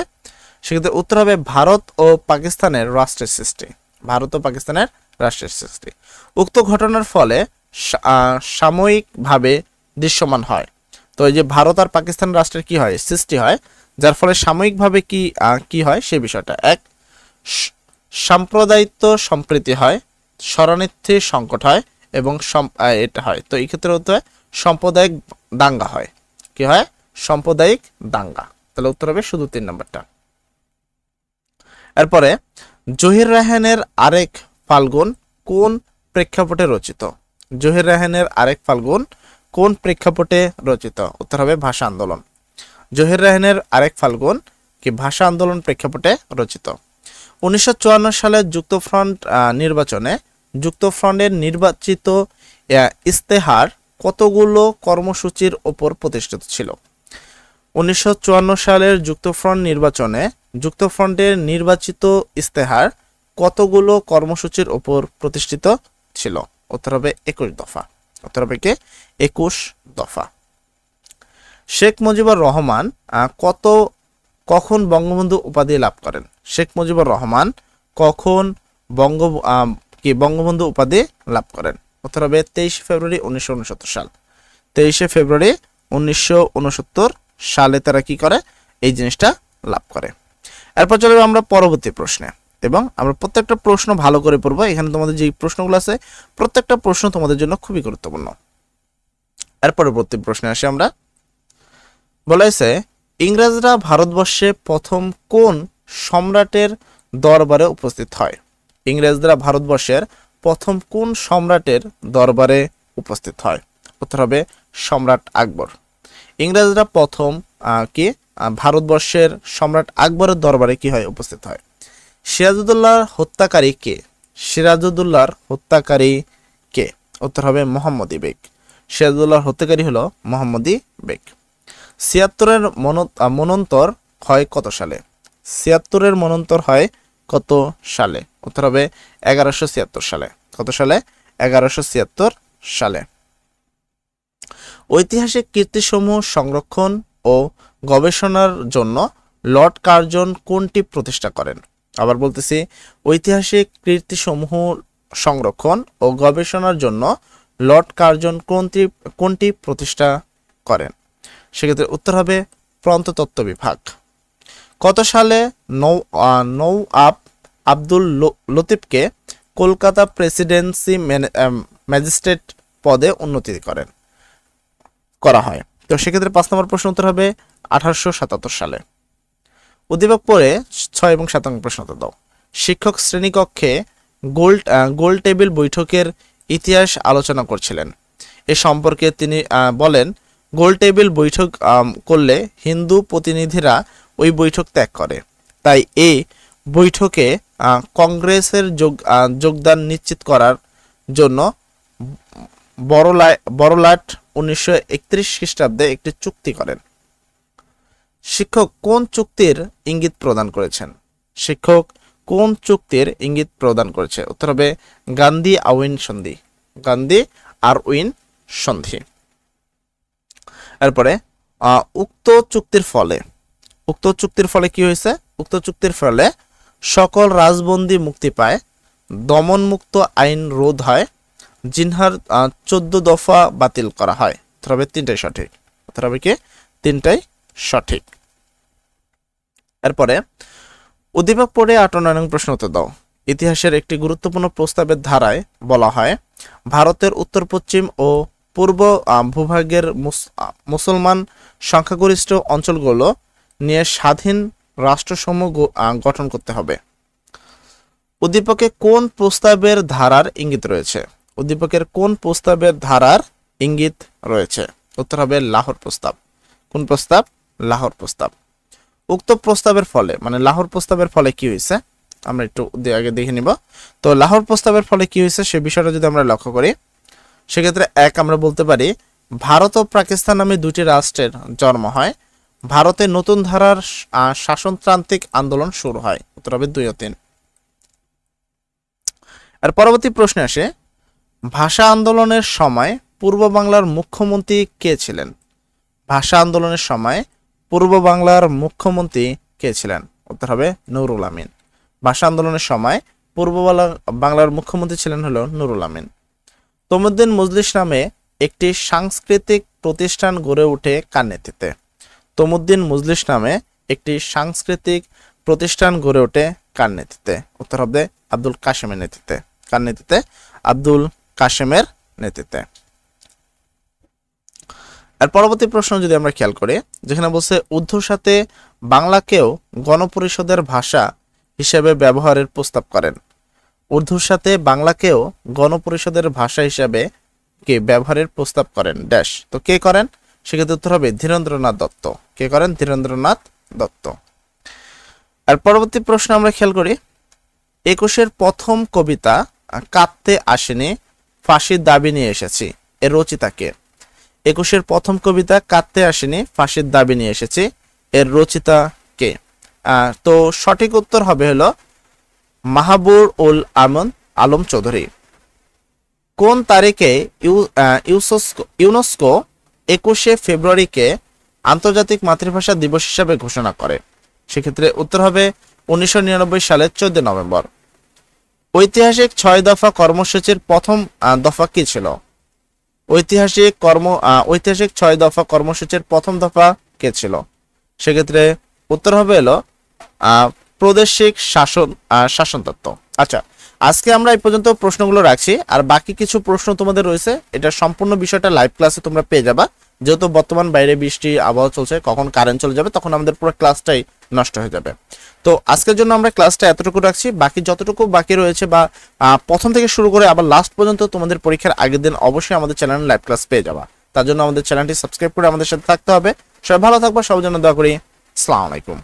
সেক্ষেত্রে উত্তর হবে ভারত ও পাকিস্তানের রাষ্ট্রের সৃষ্টি। ভারত ও পাকিস্তানের রাষ্ট্রের সৃষ্টি। উক্ত ঘটনার ফলে সাময়িকভাবে দৃশ্যমান হয়। তো এই যে ভারত আর পাকিস্তান রাষ্ট্রের কি হয়? সৃষ্টি হয়, যার ফলে সাময়িকভাবে কি হয় সেই বিষয়টা। এক, সাম্প্রদায়িত্ব সম্প্রীতি হয়, শরণার্থী সংকট হয় এবং এটা হয়। তো এই ক্ষেত্রে হতে হয় সাম্প্রদায়িক দাঙ্গা হয়। কি হয়? সাম্প্রদায়িক দাঙ্গা। তাহলে উত্তর হবে শুধু 3 নম্বরটা। এরপরে জহির রায়হানের আরেক ফাল্গুন কোন প্রেক্ষাপটে রচিত? জহির রায়হানের আরেক ফাল্গুন কোন প্রেক্ষাপটে রচিত? উত্তর হবে ভাষা আন্দোলন। জহির রায়হানের আরেক ফাল্গুন কি ভাষা আন্দোলন প্রেক্ষাপটে রচিত। 1954 সালে যুক্তফ্রন্ট নির্বাচনে যুক্তফ্রন্টের নির্বাচিত ইস্তেহার কতগুলো কর্মসূচির ওপর প্রতিষ্ঠিত ছিল? 1954 সালের যুক্তফ্রন্ট নির্বাচনে যুক্তফ্রন্টের নির্বাচিত ইস্তেহার কতগুলো কর্মসূচির ওপর প্রতিষ্ঠিত ছিল? উত্তর হবে 21 দফা। উত্তর হবে কি 21 দফা। শেখ মুজিবুর রহমান কখন বঙ্গবন্ধু উপাধি লাভ করেন? শেখ মুজিবুর রহমান কখন বঙ্গবন্ধু উপাধি লাভ করেন? উত্তর হবে 23 ফেব্রুয়ারি 1969 সাল। 23 ফেব্রুয়ারি 1969 সালে তারা কি করে? এই জিনিসটা লাভ করে। এরপর চলে আমরা পরবর্তী প্রশ্নে, এবং আমরা প্রত্যেকটা প্রশ্ন ভালো করে পড়বো। এখানে তোমাদের যে প্রশ্নগুলো আছে প্রত্যেকটা প্রশ্ন তোমাদের জন্য খুবই গুরুত্বপূর্ণ। এর পরবর্তী প্রশ্নে আসি আমরা। বলা হয়েছে ইংরেজরা ভারতবর্ষে প্রথম কোন সম্রাটের দরবারে উপস্থিত হয়? ইংরেজরা ভারতবর্ষের প্রথম কোন সম্রাটের দরবারে উপস্থিত হয়? উত্তর হবে সম্রাট আকবর। ইংরেজরা প্রথম ভারতবর্ষের সম্রাট আকবরের দরবারে কি হয়? উপস্থিত হয়। সিরাজউদ্দৌলার হত্যাকারী কে? সিরাজউদ্দৌলার হত্যাকারী কে? উত্তর হবে মোহাম্মদী বেগ। সিরাজউদ্দৌলার হত্যাকারী হলো মোহাম্মদী বেগ। 76-এর মনন্তর হয় কত সালে? 76-এর মনন্তর হয় কত সালে? উত্তর হবে 1176 সালে। কত সালে? 1176 সালে। ঐতিহাসিক কীর্তিসমূহ সংরক্ষণ ও গবেষণার জন্য লর্ড কার্জন কোনটি প্রতিষ্ঠা করেন? আবার বলতেছি, ঐতিহাসিক কীর্তিসমূহ সংরক্ষণ ও গবেষণার জন্য লর্ড কার্জন কোনটি প্রতিষ্ঠা করেন? সেক্ষেত্রে উত্তর হবে প্রত্নতত্ত্ব বিভাগ। কত সালে নওয়াব আব্দুল লতিফকে কলকাতা প্রেসিডেন্সি ম্যাজিস্ট্রেট পদে উন্নতি করা হয়? তো সেক্ষেত্রে 5 নম্বর প্রশ্ন উত্তর হবে 1877 সালে। উদ্দীপক পড়ে 6 এবং 7 নম্বর প্রশ্ন উত্তর দাও। শিক্ষক শ্রেণীকক্ষে গোল টেবিল বৈঠকের ইতিহাস আলোচনা করছিলেন। এ সম্পর্কে তিনি বলেন, গোল টেবিল বৈঠক করলে হিন্দু প্রতিনিধিরা ওই বৈঠক ত্যাগ করে, তাই এই বৈঠকে কংগ্রেসের যোগদান নিশ্চিত করার জন্য বড়লাট 1931 খ্রিস্টাব্দে একটি চুক্তি করেন। শিক্ষক কোন চুক্তির ইঙ্গিত প্রদান করেছেন? শিক্ষক কোন চুক্তির ইঙ্গিত প্রদান করেছে? উত্তর হবে গান্ধী আরউইন সন্ধি। গান্ধী আরউইন সন্ধি। এরপরে উক্ত চুক্তির ফলে কি হয়েছে? উক্ত চুক্তির ফলে সকল রাজবন্দী মুক্তি পায়, দমনমুক্ত আইন রোধ হয়, জিনহার 14 দফা বাতিল করা হয়। উত্তর হবে তিনটাই সঠিক। উত্তর হবে কি? তিনটাই সঠিক। এরপরে উদ্দীপক পড়ে 58 নং প্রশ্ন উত্তর দাও। ইতিহাসের একটি গুরুত্বপূর্ণ প্রস্তাবের ধারায় বলা হয়, ভারতের উত্তর পশ্চিম ও পূর্ব ভূভাগের মুসলমান সংখ্যাগরিষ্ঠ অঞ্চলগুলো নিয়ে স্বাধীন রাষ্ট্রসমূহ গঠন করতে হবে। উদ্দীপকে কোন প্রস্তাবের ধারার ইঙ্গিত রয়েছে? উদ্দীপকের কোন প্রস্তাবের ধারার ইঙ্গিত রয়েছে? উত্তর হবে লাহোর প্রস্তাব। কোন প্রস্তাব? লাহোর প্রস্তাব। উক্ত প্রস্তাবের ফলে মানে লাহোর প্রস্তাবের ফলে কি হয়েছে আমরা একটু আগে দেখে নিব। তো লাহোর প্রস্তাবের ফলে কি হয়েছে সে বিষয়টা যদি আমরা লক্ষ্য করি, সেক্ষেত্রে এক আমরা বলতে পারি ভারত ও পাকিস্তান নামে দুটি রাষ্ট্রের জন্ম হয়, ভারতে নতুন ধারার শাসনতান্ত্রিক আন্দোলন শুরু হয়। উত্তর হবে 2 ও 3। আর পরবর্তী প্রশ্নে আসে, ভাষা আন্দোলনের সময় পূর্ব বাংলার মুখ্যমন্ত্রী কে ছিলেন? ভাষা আন্দোলনের সময় পূর্ব বাংলার মুখ্যমন্ত্রী কে ছিলেন? উত্তর হবে নুরুল আমিন। ভাষা আন্দোলনের সময় পূর্ব বাংলার মুখ্যমন্ত্রী ছিলেন হলো নুরুল আমিন। তমুদ্দিন মজলিস নামে একটি সাংস্কৃতিক প্রতিষ্ঠান গড়ে ওঠে কার নেতৃত্বে? তমুদ্দিন মজলিস নামে একটি সাংস্কৃতিক প্রতিষ্ঠান গড়ে ওঠে কার নেতৃত্বে? উত্তর হবে আব্দুল কাসেমের নেতৃত্বে। কার নেতৃত্বে? আব্দুল কাসেমের নেতৃত্বে। আর পরবর্তী প্রশ্ন যদি আমরা খেয়াল করি, যেখানে বলছে উর্দুর সাথে বাংলাকেও গণপরিষদের ভাষা হিসেবে ব্যবহারের প্রস্তাব করেন। উর্দুর সাথে বাংলাকেও গণপরিষদের ভাষা হিসেবে কে ব্যবহারের প্রস্তাব করেন ড্যাশ। তো কে করেন? সেক্ষেত্রে উত্তর হবে ধীরেন্দ্রনাথ দত্ত। কে করেন? ধীরেন্দ্রনাথ দত্ত। আর পরবর্তী প্রশ্ন আমরা খেয়াল করি, 21-এর প্রথম কবিতা কাঁদতে আসেনি ফাঁসির দাবি নিয়ে এসেছি, এর রচিতা কে? 21-এর প্রথম কবিতা কাঁদতে আসেনি ফাঁসির দাবি নিয়ে এসেছি, এর রচিতা কে? তো সঠিক উত্তর হবে হলো মাহবুর উল আলম চৌধুরী। কোন তারিখে ইউনেস্কো 21শে ফেব্রুয়ারিকে আন্তর্জাতিক মাতৃভাষা দিবস হিসাবে ঘোষণা করে? সেক্ষেত্রে উত্তর হবে 1999 সালের 14 নভেম্বর। ঐতিহাসিক 6 দফা কর্মসূচির প্রথম দফা কি ছিল? ঐতিহাসিক 6 দফা কর্মসূচির প্রথম দফা কে ছিল? সেক্ষেত্রে উত্তর হবে হলো প্রাদেশিক শাসনতত্ত্ব। আচ্ছা, আজকে আমরা এই পর্যন্ত প্রশ্নগুলো রাখছি, আর বাকি কিছু প্রশ্ন তোমাদের রয়েছে, এটা সম্পূর্ণ বিষয়টা লাইভ ক্লাসে তোমরা পেয়ে যাবা। যেহেতু বর্তমান বাইরে বৃষ্টি আবহাওয়া চলছে, কখন কারেন্ট চলে যাবে তখন আমাদের পুরো ক্লাসটাই নষ্ট হয়ে যাবে। তো আজকের জন্য আমরা ক্লাসটা এতটুকু রাখছি, বাকি যতটুকু বাকি রয়েছে বা প্রথম থেকে শুরু করে আবার লাস্ট পর্যন্ত তোমাদের পরীক্ষার আগের দিন অবশ্যই আমাদের চ্যানেলে লাইভ ক্লাস পেয়ে যাবা। তার জন্য আমাদের চ্যানেলটি সাবস্ক্রাইব করে আমাদের সাথে থাকতে হবে। সবাই ভালো থাকবা, সবার জন্য দোয়া করি। আসসালামু আলাইকুম।